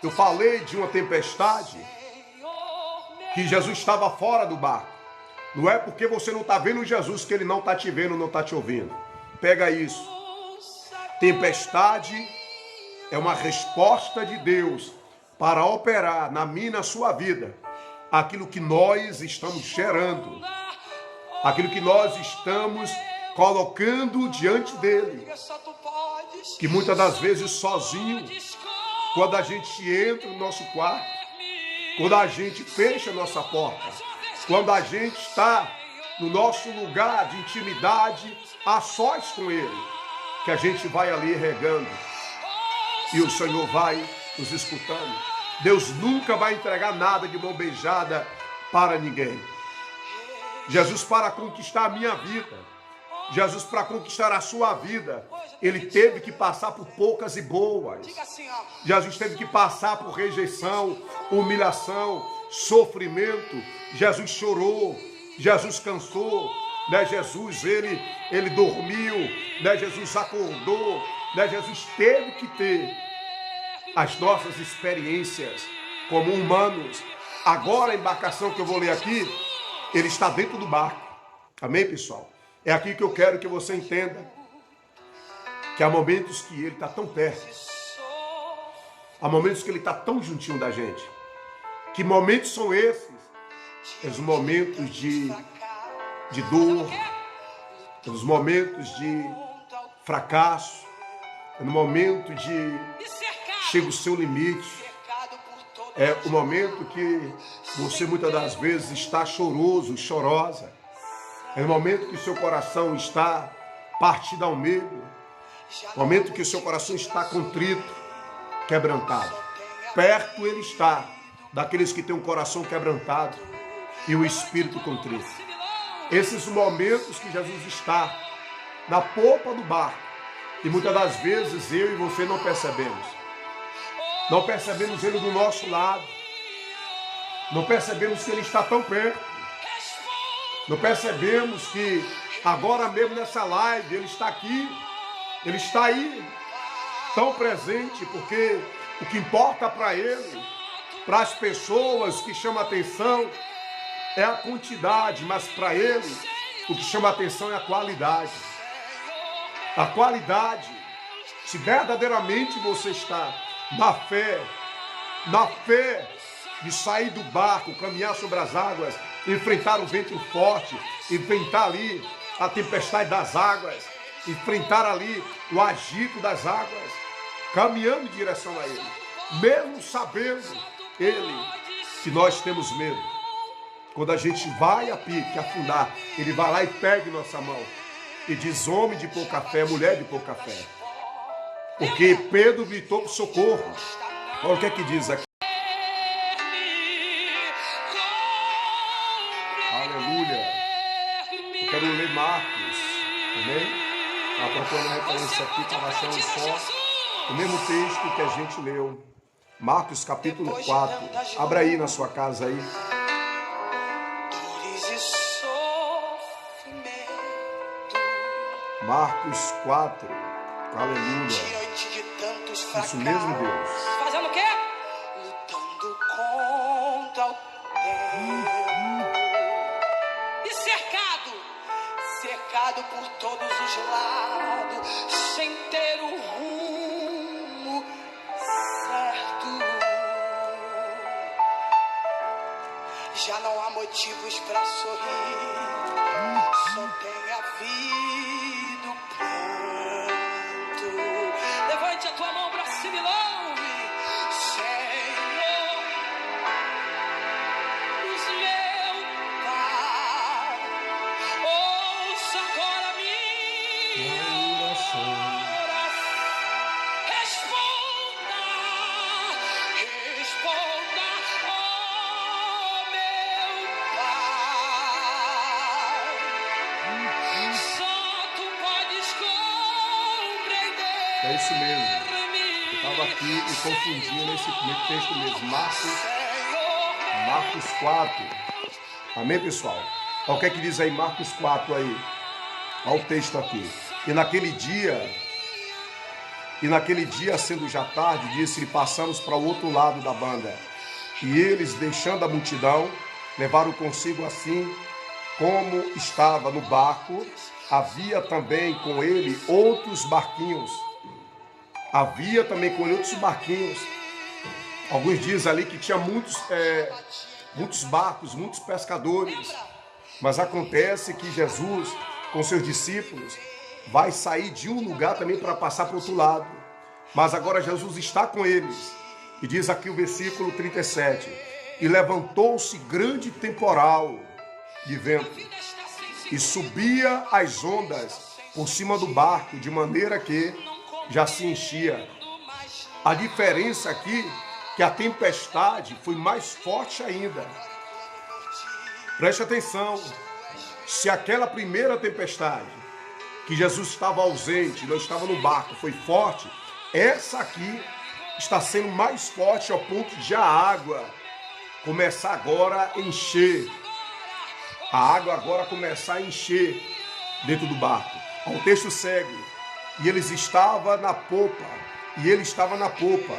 Speaker 1: eu falei de uma tempestade, que Jesus estava fora do barco. Não é porque você não está vendo Jesus que Ele não está te vendo, não está te ouvindo. Pega isso. Tempestade é uma resposta de Deus para operar na minha e na sua vida aquilo que nós estamos gerando, aquilo que nós estamos colocando diante dele,
Speaker 2: Só tu podes.
Speaker 1: que muitas das vezes sozinho, quando a gente entra no nosso quarto, quando a gente fecha a nossa porta, quando a gente está no nosso lugar de intimidade, a sós com ele, que a gente vai ali regando e o Senhor vai nos escutando. Deus nunca vai entregar nada de mão beijada para ninguém. Jesus, para conquistar a minha vida, Jesus, para conquistar a sua vida, ele teve que passar por poucas e boas.
Speaker 2: Diga assim, ó.
Speaker 1: Jesus teve que passar por rejeição, humilhação, sofrimento. Jesus chorou, Jesus cansou, né? Jesus, ele dormiu, né? Jesus acordou, né? Jesus teve que ter as nossas experiências como humanos. Agora a embarcação que eu vou ler aqui, ele está dentro do barco. Amém, pessoal? É aqui que eu quero que você entenda que há momentos que ele está tão perto, há momentos que ele está tão juntinho da gente. Que momentos são esses? Os momentos de dor, os momentos de fracasso, no momento de chega o seu limite, é o momento que você muitas das vezes está choroso, chorosa, é o momento que o seu coração está partido ao meio, o momento que o seu coração está contrito, quebrantado. Perto ele está daqueles que têm um coração quebrantado e o espírito contrito. Esses momentos que Jesus está na popa do barco, e muitas das vezes eu e você não percebemos. Não percebemos ele do nosso lado. Não percebemos que ele está tão perto. Não percebemos que agora mesmo nessa live ele está aqui. Ele está aí, tão presente, porque o que importa para ele, para as pessoas que chama atenção, é a quantidade, mas para ele, o que chama atenção é a qualidade. A qualidade, se verdadeiramente você está na fé de sair do barco, caminhar sobre as águas, enfrentar o vento forte, enfrentar ali a tempestade das águas, enfrentar ali o agito das águas, caminhando em direção a ele, mesmo sabendo ele que nós temos medo. Quando a gente vai a pique, afundar, ele vai lá e pega em nossa mão e diz: homem de pouca fé, mulher de pouca fé. Porque Pedro gritou por socorro. Olha o que é que diz aqui. Aleluia. Eu quero ler Marcos, amém? A procurando referência aqui, estava achando só o mesmo texto que a gente leu. Marcos capítulo 4. Abra aí na sua casa aí. Marcos 4. Aleluia.
Speaker 2: Diante de tantos fracassos.
Speaker 1: Isso mesmo, Deus.
Speaker 2: Fazendo o quê? Lutando contra o tempo. E cercado por todos os lados, sem ter o rumo certo. Já não há motivos para sorrir, só tem a vida, o pranto. Levante a tua mão para cima e louve, Senhor, os meu Pai. Ouça agora minha oração. Responda, ó meu Pai. Só tu podes compreender.
Speaker 1: É isso mesmo. Eu estava aqui e confundindo nesse texto mesmo. Marcos 4. Amém, pessoal? Olha o que é que diz aí Marcos 4 aí. Olha o texto aqui. E naquele dia, sendo já tarde, disse-lhe: passamos para o outro lado da banda. E eles, deixando a multidão, levaram consigo assim como estava no barco. Havia também com ele outros barquinhos. Alguns dizem ali que tinha muitos barcos, muitos pescadores. Mas acontece que Jesus, com seus discípulos, vai sair de um lugar também para passar para o outro lado. Mas agora Jesus está com eles. E diz aqui o versículo 37. E levantou-se grande temporal de vento, e subia as ondas por cima do barco, de maneira que já se enchia. A diferença aqui é que a tempestade foi mais forte ainda. Preste atenção. Se aquela primeira tempestade, que Jesus estava ausente, não estava no barco, foi forte, essa aqui está sendo mais forte ao ponto de a água começar agora a encher. A água agora começar a encher dentro do barco. O texto segue. E eles estavam na popa. E ele estava na popa,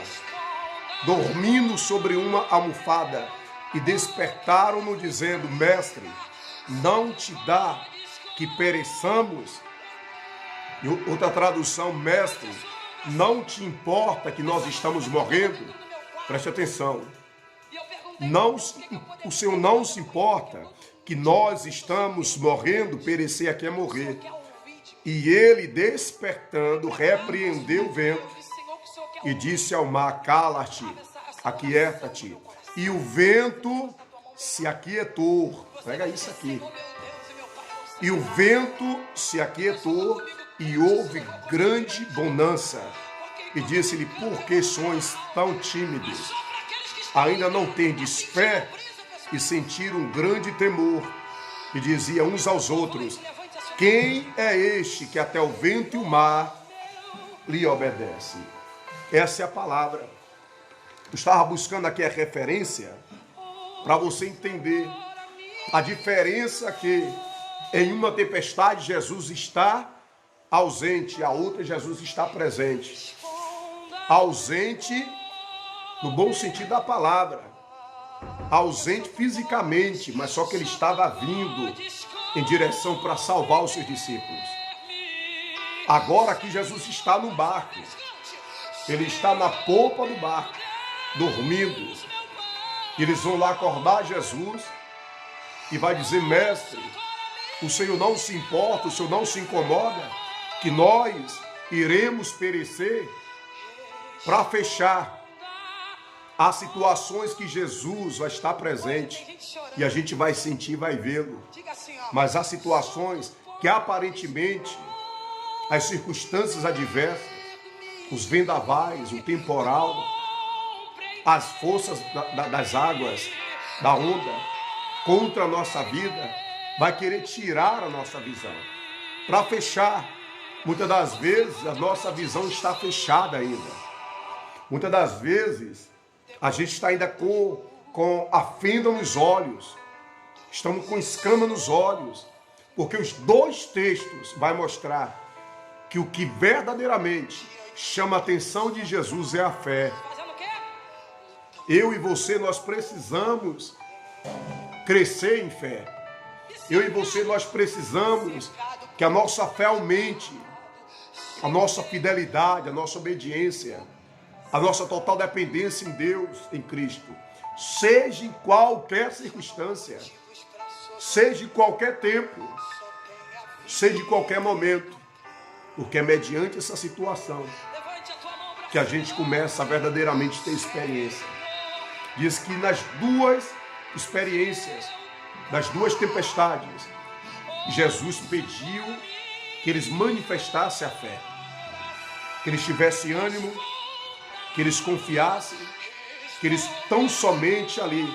Speaker 1: dormindo sobre uma almofada. E despertaram-no dizendo: Mestre, não te dá que pereçamos? E outra tradução: Mestre, não te importa que nós estamos morrendo? Preste atenção. Não, o Senhor não se importa que nós estamos morrendo, perecer aqui é morrer. E ele, despertando, repreendeu o vento e disse ao mar: Cala-te, aquieta-te. E o vento se aquietou. Pega isso aqui. E o vento se aquietou e houve grande bonança. E disse-lhe: Por que sois tão tímidos? Ainda não tendes fé? E sentiram um grande temor. E diziam uns aos outros: Quem é este que até o vento e o mar lhe obedece? Essa é a palavra. Eu estava buscando aqui a referência para você entender a diferença que em uma tempestade Jesus está ausente, a outra Jesus está presente. Ausente no bom sentido da palavra, ausente fisicamente, mas só que ele estava vindo em direção para salvar os seus discípulos. Agora aqui Jesus está no barco, ele está na polpa do barco, dormindo. Eles vão lá acordar Jesus e vai dizer: Mestre, o Senhor não se importa, o Senhor não se incomoda que nós iremos perecer? Para fechar, há situações que Jesus vai estar presente e a gente vai sentir, vai vê-lo. Mas há situações que aparentemente as circunstâncias adversas, os vendavais, o temporal, as forças das águas, da onda, contra a nossa vida, vai querer tirar a nossa visão. Para fechar, muitas das vezes a nossa visão está fechada ainda. Muitas das vezes a gente está ainda com a fenda nos olhos, estamos com escama nos olhos, porque os dois textos vão mostrar que o que verdadeiramente chama a atenção de Jesus é a fé. Eu e você, nós precisamos crescer em fé. Eu e você, nós precisamos que a nossa fé aumente, a nossa fidelidade, a nossa obediência, a nossa total dependência em Deus, em Cristo. Seja em qualquer circunstância, seja em qualquer tempo, seja em qualquer momento, porque é mediante essa situação que a gente começa a verdadeiramente ter experiência. Diz que nas duas experiências, das duas tempestades, Jesus pediu que eles manifestassem a fé, que eles tivessem ânimo, que eles confiassem, que eles tão somente ali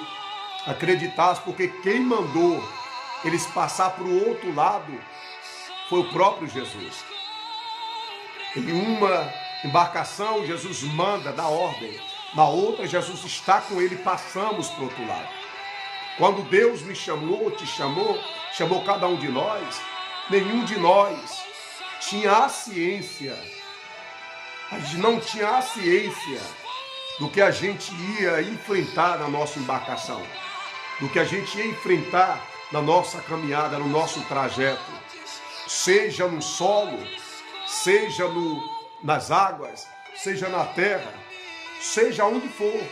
Speaker 1: acreditassem, porque quem mandou eles passar para o outro lado foi o próprio Jesus. Em uma embarcação, Jesus manda, dá ordem. Na outra, Jesus está com ele, passamos para o outro lado. Quando Deus me chamou, te chamou, chamou cada um de nós, nenhum de nós tinha a ciência. A gente não tinha a ciência do que a gente ia enfrentar na nossa embarcação, do que a gente ia enfrentar na nossa caminhada, no nosso trajeto, seja no solo, seja nas águas, seja na terra, seja onde for.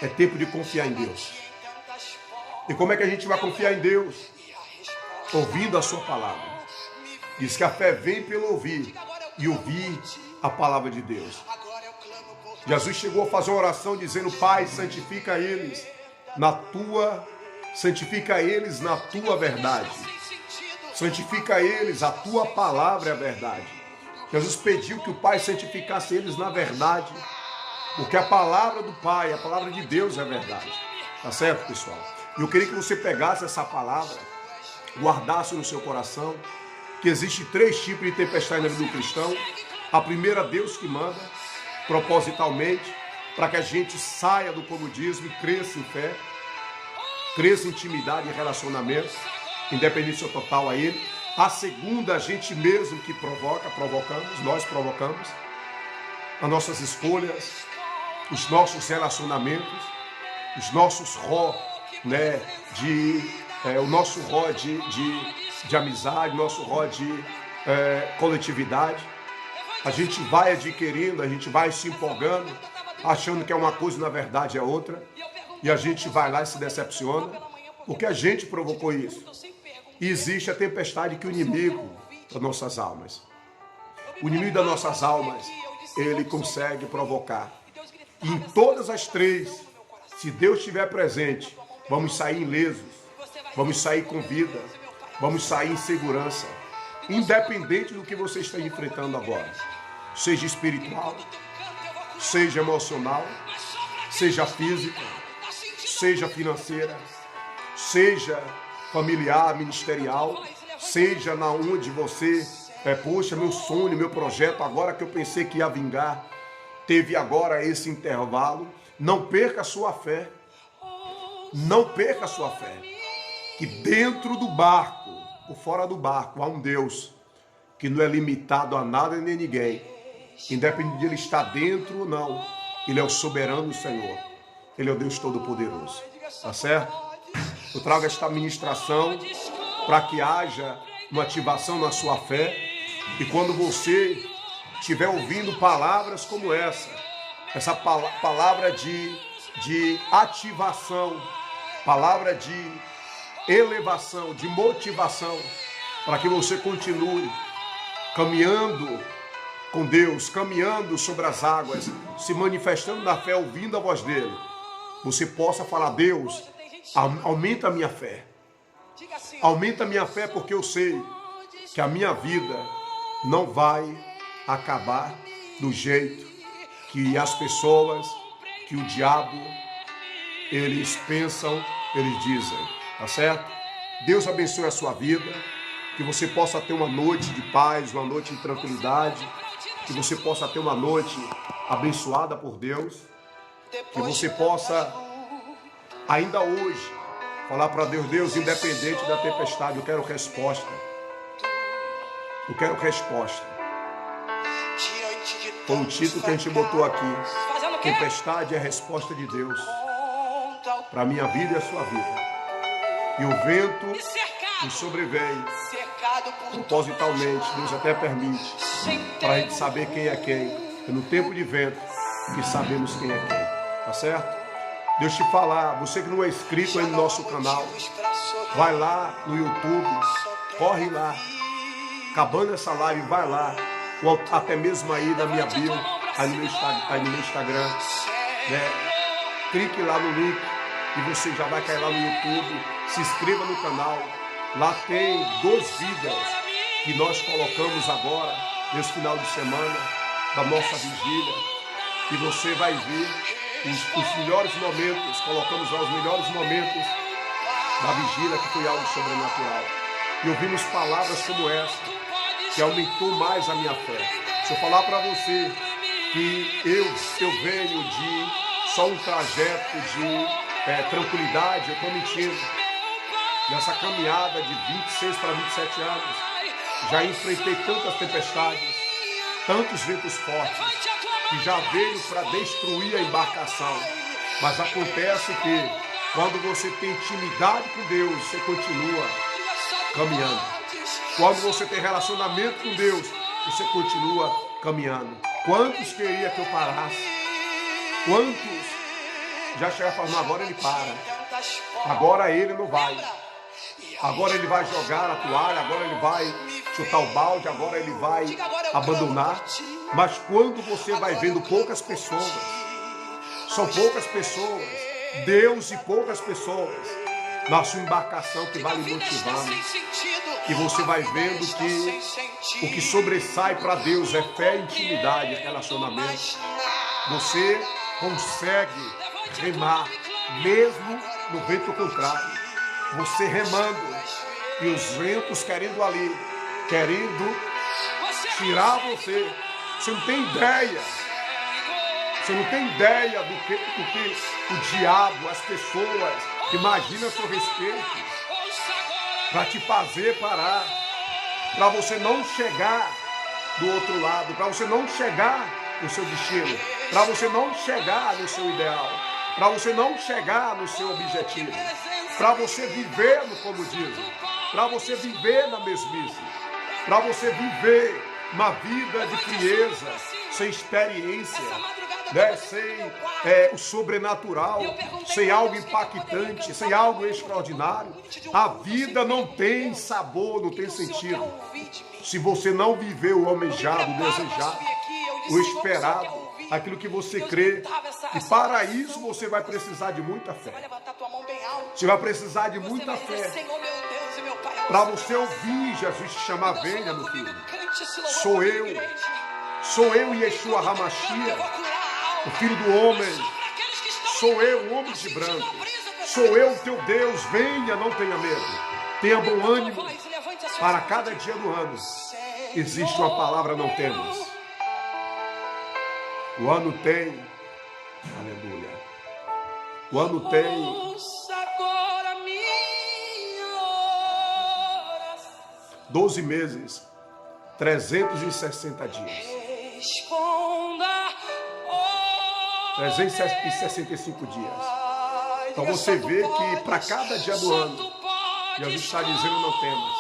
Speaker 1: É tempo de confiar em Deus. E como é que a gente vai confiar em Deus? Ouvindo a sua palavra. Diz que a fé vem pelo ouvir e ouvir a palavra de Deus. Jesus chegou a fazer uma oração dizendo: Pai, santifica eles na tua verdade. Santifica eles, a tua palavra é a verdade. Jesus pediu que o Pai santificasse eles na verdade, porque a palavra do Pai, a palavra de Deus é a verdade. Tá certo, pessoal? E eu queria que você pegasse essa palavra, guardasse no seu coração, que existe 3 tipos de tempestade na vida do cristão. A primeira, Deus que manda, propositalmente, para que a gente saia do comodismo e cresça em fé, cresça em intimidade e relacionamento, independência total a Ele. A segunda, a gente mesmo que nós provocamos, as nossas escolhas, os nossos relacionamentos, os nossos o nosso rol de amizade, o nosso rol de coletividade. A gente vai adquirindo, a gente vai se empolgando, achando que é uma coisa e na verdade é outra. E a gente vai lá e se decepciona, porque a gente provocou isso. E existe a tempestade que o inimigo das nossas almas. O inimigo das nossas almas, ele consegue provocar. E em todas as 3, se Deus estiver presente, vamos sair ilesos, vamos sair com vida, vamos sair em segurança, independente do que você está enfrentando agora. Seja espiritual, seja emocional, seja física, seja financeira, seja familiar, ministerial, seja na onde você, poxa, meu sonho, meu projeto, agora que eu pensei que ia vingar, teve agora esse intervalo. Não perca a sua fé. Não perca a sua fé. Que dentro do barco, ou fora do barco, há um Deus que não é limitado a nada nem ninguém. Independente de Ele estar dentro ou não, Ele é o soberano Senhor. Ele é o Deus Todo-Poderoso. Tá certo? Eu trago esta ministração para que haja uma ativação na sua fé. E quando você estiver ouvindo palavras como essa palavra de ativação, palavra de elevação, de motivação, para que você continue caminhando com Deus, caminhando sobre as águas, se manifestando na fé, ouvindo a voz dele, você possa falar: Deus, aumenta a minha fé. Aumenta a minha fé, porque eu sei que a minha vida não vai acabar do jeito que as pessoas, que o diabo, eles pensam, eles dizem. Tá certo? Deus abençoe a sua vida, que você possa ter uma noite de paz, uma noite de tranquilidade, que você possa ter uma noite abençoada por Deus, que você possa, ainda hoje, falar para Deus: Deus, independente da tempestade, eu quero resposta. Eu quero resposta. Foi o título que a gente botou aqui. Tempestade é a resposta de Deus para a minha vida e a sua vida. E o vento nos sobrevém propositalmente. Deus até permite, para a gente saber quem é quem. É no tempo de vento que sabemos quem é quem. Tá certo? Deus te falar, você que não é inscrito aí no nosso canal, vai lá no YouTube, corre lá, acabando essa live, vai lá, ou até mesmo aí na minha bio, aí no meu Instagram, né? Clique lá no link e você já vai cair lá no YouTube, se inscreva no canal, lá tem 2 vídeos que nós colocamos agora, nesse final de semana, da nossa vigília, e você vai ver os melhores momentos, colocamos lá os melhores momentos da vigília, que foi algo sobrenatural. E ouvimos palavras como essa, que aumentou mais a minha fé. Se eu falar para você que eu venho de só um trajeto de tranquilidade, eu estou mentindo. Nessa caminhada de 26 para 27 anos, já enfrentei tantas tempestades, tantos ventos fortes, que já veio para destruir a embarcação. Mas acontece que quando você tem intimidade com Deus, você continua caminhando. Quando você tem relacionamento com Deus, você continua caminhando. Quantos queria que eu parasse? Quantos já chegaram falando: agora ele para, agora ele não vai, agora ele vai jogar a toalha, agora ele vai chutar o balde, agora ele vai abandonar. Mas quando você vai vendo poucas pessoas, são poucas pessoas, Deus e poucas pessoas, na sua embarcação que vai lhe motivando. E você vai vendo que o que sobressai para Deus é fé, intimidade, relacionamento. Você consegue remar, mesmo no vento contrário. Você remando e os ventos querendo tirar você. Você não tem ideia. Você não tem ideia do que o diabo, as pessoas imaginam a seu respeito para te fazer parar, para você não chegar do outro lado, para você não chegar no seu destino, para você não chegar no seu ideal, para você não chegar no seu objetivo, para você viver no comodismo, para você viver na mesmice, para você viver uma vida de frieza, sem experiência, né? Sem o sobrenatural, sem algo impactante, sem algo extraordinário. A vida não tem sabor, não tem sentido. Se você não viver o almejado, o desejado, o esperado, aquilo que você crê. E para isso você vai precisar de muita fé. Você vai precisar de muita fé. Para você ouvir Jesus te chamar, venha, meu filho. Sou eu e Yeshua HaMashiach, o Filho do Homem. Sou eu, o homem de branco. Sou eu, o teu Deus. Venha, não tenha medo. Tenha bom ânimo. Para cada dia do ano existe uma palavra, não temas. O ano tem, aleluia. O ano tem 12 meses, 360 dias. 365 dias. Então você vê que para cada dia do ano, Jesus está dizendo não temas.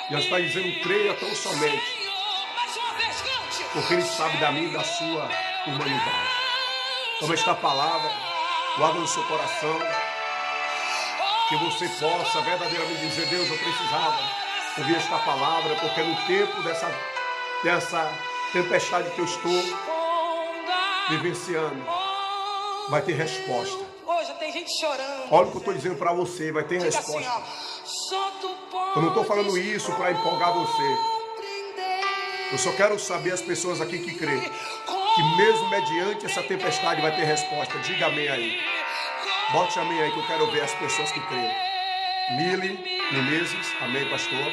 Speaker 1: Jesus está dizendo creia tão somente. Porque Ele sabe da minha e da sua humanidade. Toma esta palavra, guarda no seu coração. Que você possa verdadeiramente dizer, Deus, eu precisava ouvir esta palavra, porque no tempo dessa tempestade que eu estou vivenciando, vai ter resposta.
Speaker 2: Hoje tem gente chorando.
Speaker 1: Olha o que eu estou dizendo para você, vai ter resposta. Eu não estou falando isso para empolgar você. Eu só quero saber as pessoas aqui que creem, que mesmo mediante essa tempestade vai ter resposta. Diga amém aí. Bote amém aí que eu quero ver as pessoas que creem. Mili Menezes, amém, pastor.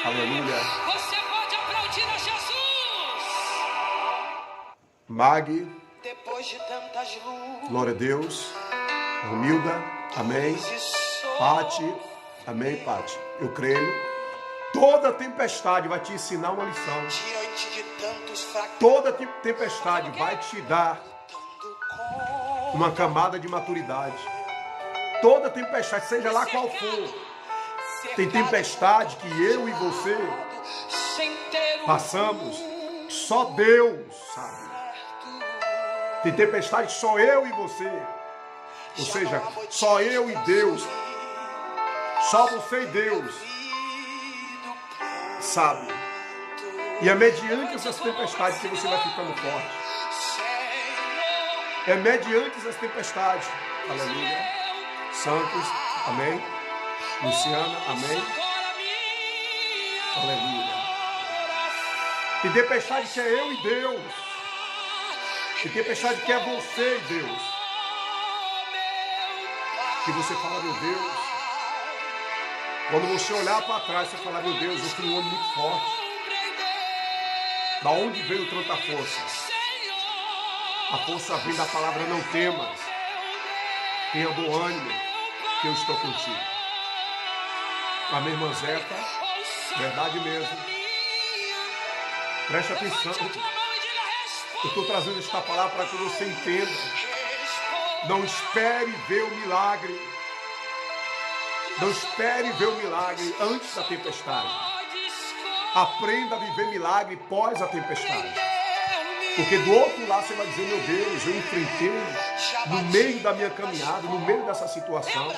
Speaker 1: Aleluia.
Speaker 2: Você pode aplaudir a Jesus.
Speaker 1: Mag,
Speaker 2: Depois de tantas luzes,
Speaker 1: glória a Deus. Romilda, amém. Pati, amém, Pati. Eu creio. Toda tempestade vai te ensinar uma lição.
Speaker 2: diante de tantos fracassos,
Speaker 1: Toda tempestade vai te dar uma camada de maturidade. Toda tempestade, seja lá qual for. Tem tempestade que eu e você passamos, só Deus sabe. Tem tempestade que só eu e você. Ou seja, só eu e Deus. Só você e Deus sabe. E é mediante essas tempestades que você vai ficando forte. É mediante essas tempestades. Aleluia. Santos, amém. Luciana, amém. Aleluia. Tem tempestade que é eu e Deus. Tem tempestade que é você e Deus. Que você fala, meu Deus. Quando você olhar para trás, você fala, meu Deus, eu fui um homem muito forte. Da onde veio tanta força? A força vem da palavra não temas. Tenha bom ânimo, que eu estou contigo. Amém, irmã Zeca? Verdade mesmo. Preste atenção. Eu estou trazendo esta palavra para que você entenda. Não espere ver o milagre. Não espere ver o milagre antes da tempestade. Aprenda a viver milagre pós a tempestade. Porque do outro lado você vai dizer, meu Deus, eu enfrentei no meio da minha caminhada, no meio dessa situação,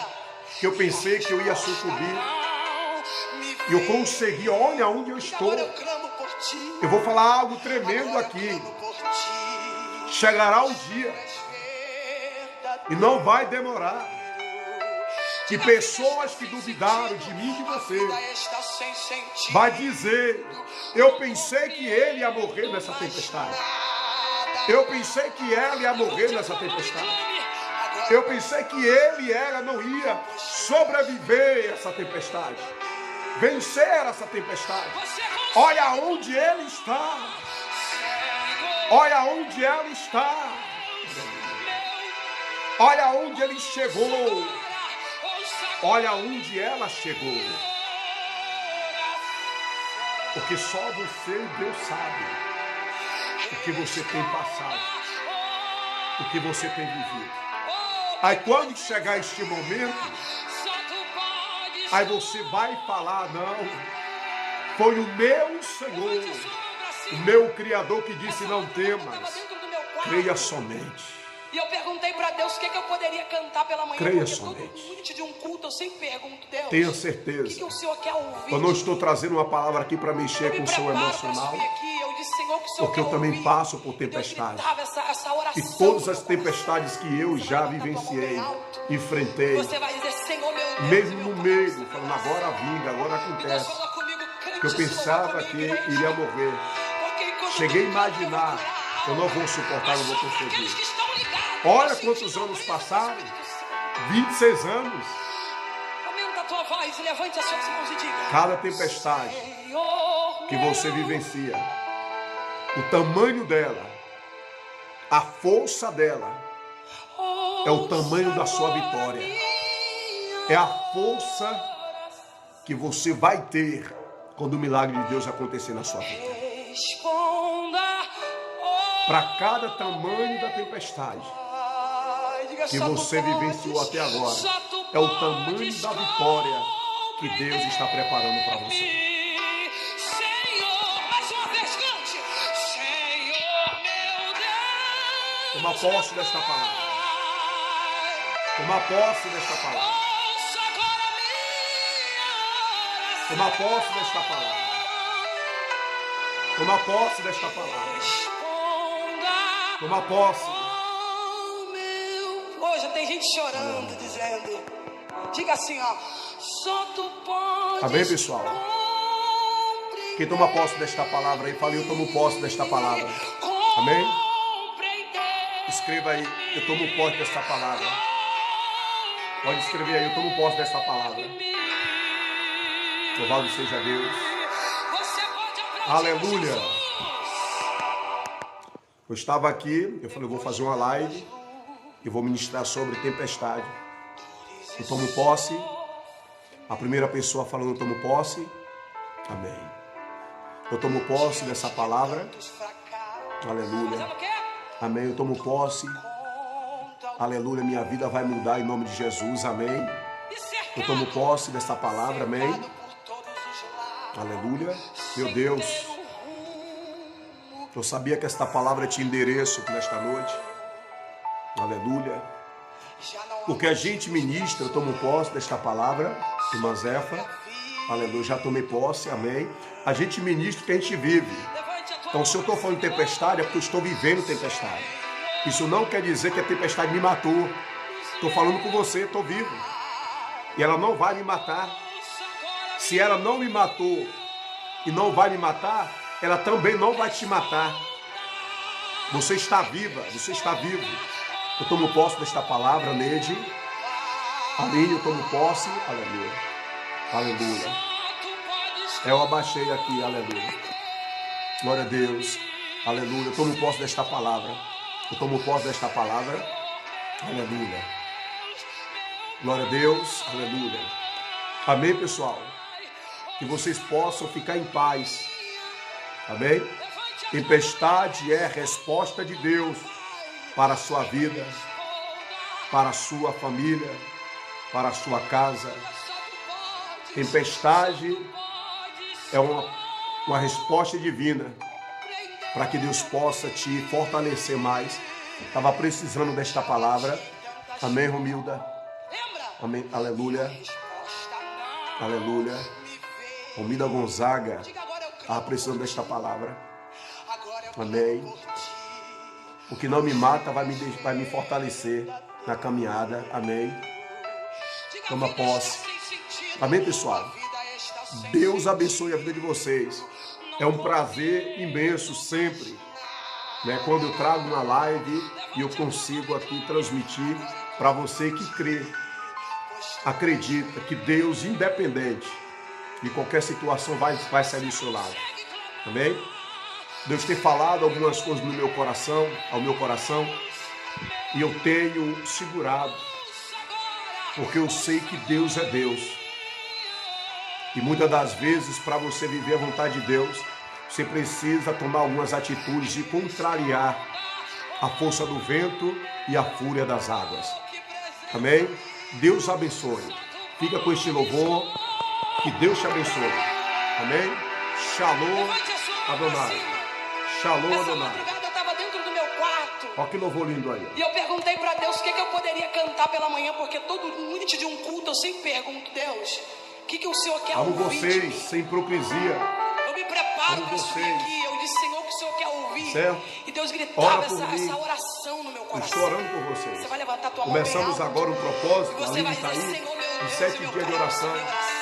Speaker 1: que eu pensei que eu ia sucumbir. E eu consegui, olha onde eu estou.
Speaker 2: Agora eu clamo por ti.
Speaker 1: Eu vou falar algo tremendo
Speaker 2: Agora eu
Speaker 1: aqui.
Speaker 2: clamo por ti.
Speaker 1: Chegará o dia, e não vai demorar, que pessoas que duvidaram de mim e de você vai dizer: eu pensei que ele ia morrer nessa tempestade. Eu pensei que ela ia morrer nessa tempestade. Eu pensei que ele e ela não ia sobreviver a essa tempestade, vencer essa tempestade. Olha onde ele está. Olha onde ela está. Olha onde ele chegou. Olha onde ela chegou. Porque só você e Deus sabe o que você tem passado, o que você tem vivido. Aí quando chegar este momento, aí você vai falar: não, foi o meu Senhor, o meu Criador que disse: não temas, creia somente.
Speaker 2: E eu perguntei para Deus o que eu poderia cantar pela manhã.
Speaker 1: Creia
Speaker 2: porque
Speaker 1: somente.
Speaker 2: Antes de um culto eu sempre pergunto: Deus,
Speaker 1: Tenha
Speaker 2: o
Speaker 1: certeza.
Speaker 2: que o Senhor quer ouvir?
Speaker 1: Eu não estou trazendo uma palavra aqui para mexer com o seu emocional, porque eu também passo por tempestades. E todas as tempestades que eu já vivenciei, enfrentei,
Speaker 2: Você vai dizer: Senhor, meu Deus,
Speaker 1: mesmo no meio, falando: agora vinga, agora acontece. Que eu pensava que iria morrer. Cheguei a imaginar: eu não vou suportar, não vou conseguir. Olha quantos anos passaram, 26 anos.
Speaker 2: Aumenta a tua voz e levante as suas mãos e diga:
Speaker 1: Cada tempestade que você vivencia, o tamanho dela, a força dela, é o tamanho da sua vitória. É a força que você vai ter quando o milagre de Deus acontecer na sua vida. Para cada tamanho da tempestade que você vivenciou até agora, é o tamanho da vitória que Deus está preparando para você.
Speaker 2: Senhor, mais uma vez cante: Senhor, meu Deus.
Speaker 1: Toma posse desta palavra. Toma posse desta palavra.
Speaker 2: Ouça agora minha oração.
Speaker 1: Toma posse desta palavra. Toma posse desta palavra. Toma posse.
Speaker 2: Hoje tem gente chorando, dizendo: diga assim, ó: só tu podes.
Speaker 1: Amém, pessoal? Quem toma posse desta palavra aí, fala: eu tomo posse desta palavra. Amém? Escreva aí: eu tomo posse desta palavra. Pode escrever aí: eu tomo posse desta palavra. Louvado seja Deus. Aleluia. Eu estava aqui, eu falei: eu vou fazer uma live e vou ministrar sobre tempestade. Eu tomo posse. A primeira pessoa falando: eu tomo posse. Amém. Eu tomo posse dessa palavra. Aleluia. Amém. Eu tomo posse. Aleluia. Minha vida vai mudar em nome de Jesus. Amém. Eu tomo posse dessa palavra. Amém. Aleluia. Meu Deus. Eu sabia que esta palavra tinha endereço nesta noite. Aleluia. Porque a gente ministra, eu tomo posse desta palavra, irmã Zefa. Aleluia, já tomei posse, amém. A gente ministra o que a gente vive. Então, se eu estou falando de tempestade, é porque eu estou vivendo tempestade. Isso não quer dizer que a tempestade me matou. Estou falando com você, estou vivo. E ela não vai me matar. Se ela não me matou e não vai me matar, ela também não vai te matar. Você está viva, você está vivo. Eu tomo posse desta palavra, Neide. Amém, eu tomo posse. Aleluia. Aleluia. Eu abaixei aqui, aleluia. Glória a Deus. Aleluia. Eu tomo posse desta palavra. Eu tomo posse desta palavra. Aleluia. Glória a Deus. Aleluia. Amém, pessoal. Que vocês possam ficar em paz. Amém? Tempestade é a resposta de Deus para a sua vida, para a sua família, para a sua casa. Tempestade é uma resposta divina para que Deus possa te fortalecer mais. Estava precisando desta palavra. Amém, Romilda? Amém, aleluia. Aleluia. Romilda Gonzaga
Speaker 2: Diga agora eu
Speaker 1: está
Speaker 2: clamo.
Speaker 1: precisando desta palavra.
Speaker 2: Agora eu clamo
Speaker 1: Amém.
Speaker 2: por ti.
Speaker 1: O que não me mata vai me fortalecer na caminhada. Amém.
Speaker 2: Diga,
Speaker 1: Toma
Speaker 2: a vida
Speaker 1: posse.
Speaker 2: está sem sentido.
Speaker 1: Amém, pessoal?
Speaker 2: A vida está sem
Speaker 1: Deus
Speaker 2: sentido.
Speaker 1: abençoe a vida de vocês. É um prazer imenso sempre, né, quando eu trago uma live e eu consigo aqui transmitir para você que crê, acredita que Deus, independente de qualquer situação, vai sair do seu lado. Amém? Deus tem falado algumas coisas no meu coração, ao meu coração, e eu tenho segurado, porque eu sei que Deus é Deus. E muitas das vezes, para você viver a vontade de Deus, você precisa tomar algumas atitudes de contrariar a força do vento e a fúria das águas. Amém? Deus abençoe. Fica com este louvor. Que Deus te abençoe. Amém? Shalom Adonai. Shalom
Speaker 2: Essa
Speaker 1: Adonai.
Speaker 2: madrugada eu estava dentro do meu quarto.
Speaker 1: Olha que louvor lindo aí.
Speaker 2: E eu perguntei para Deus o que eu poderia cantar pela manhã, porque todo noite de um culto eu sempre pergunto, Deus, o que o Senhor quer
Speaker 1: Amo
Speaker 2: ouvir?
Speaker 1: vocês, sem hipocrisia.
Speaker 2: Eu me preparo
Speaker 1: Amo
Speaker 2: para subir
Speaker 1: vocês.
Speaker 2: aqui. Eu disse, Senhor, o que o Senhor quer ouvir?
Speaker 1: Certo?
Speaker 2: E Deus
Speaker 1: Ora
Speaker 2: gritava
Speaker 1: por mim.
Speaker 2: essa oração no meu
Speaker 1: Eu
Speaker 2: coração.
Speaker 1: estou orando por vocês.
Speaker 2: Você vai levantar tua mão bem
Speaker 1: Começamos
Speaker 2: alto.
Speaker 1: agora um
Speaker 2: E
Speaker 1: propósito,
Speaker 2: você
Speaker 1: ali
Speaker 2: vai
Speaker 1: em
Speaker 2: dizer,
Speaker 1: Itaí,
Speaker 2: Senhor, meu
Speaker 1: em
Speaker 2: Deus,
Speaker 1: 7
Speaker 2: meu
Speaker 1: dias de
Speaker 2: Pai,
Speaker 1: oração,
Speaker 2: minha oração.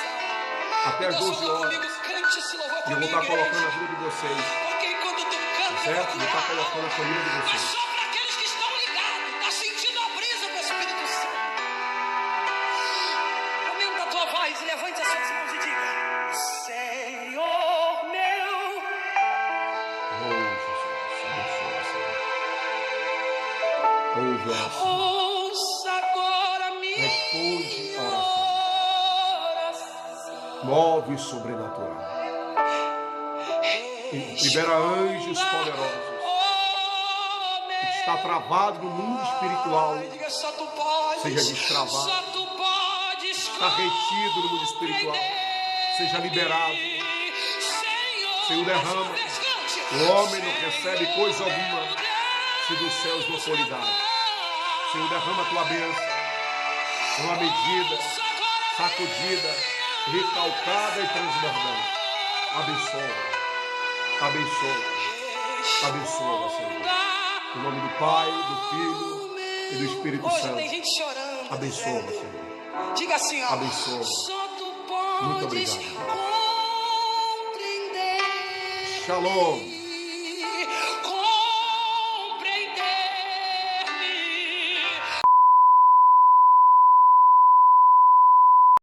Speaker 1: até as
Speaker 2: Então,
Speaker 1: 12
Speaker 2: falou
Speaker 1: horas.
Speaker 2: comigo, cante esse louvor
Speaker 1: E eu vou
Speaker 2: comigo,
Speaker 1: estar colocando
Speaker 2: igreja.
Speaker 1: a vida de vocês.
Speaker 2: Porque quando tu canta, eu
Speaker 1: Certo?
Speaker 2: vou
Speaker 1: Vou estar
Speaker 2: curar.
Speaker 1: colocando a família de
Speaker 2: Mas
Speaker 1: vocês.
Speaker 2: só para aqueles que estão ligados, tá sentindo a brisa do Espírito Santo. Aumenta a tua voz e levante as suas mãos e diga: Senhor meu,
Speaker 1: Oh, Jesus, abençoa, Senhor. Ouve a oração.
Speaker 2: ouça agora a minha
Speaker 1: Responde a oração.
Speaker 2: oração.
Speaker 1: Move o sobrenatural. Libera anjos poderosos.
Speaker 2: Oh,
Speaker 1: O que está travado no mundo espiritual
Speaker 2: diga, só tu podes,
Speaker 1: seja destravado.
Speaker 2: só tu podes
Speaker 1: está retido no mundo espiritual seja liberado. Senhor, derrama. O homem não recebe coisa alguma se dos céus não for lhe dado. Senhor, derrama a tua bênção. Uma medida, sacudida, recalcada e transbordante. Abençoa. Abençoa. Abençoa, Senhor. Em nome do Pai, do Filho e do Espírito
Speaker 2: Hoje
Speaker 1: Santo.
Speaker 2: tem gente chorando.
Speaker 1: Abençoa,
Speaker 2: dizendo,
Speaker 1: Senhor.
Speaker 2: diga assim, ó.
Speaker 1: Abençoa.
Speaker 2: Só tu podes
Speaker 1: Muito obrigado.
Speaker 2: compreender.
Speaker 1: Shalom.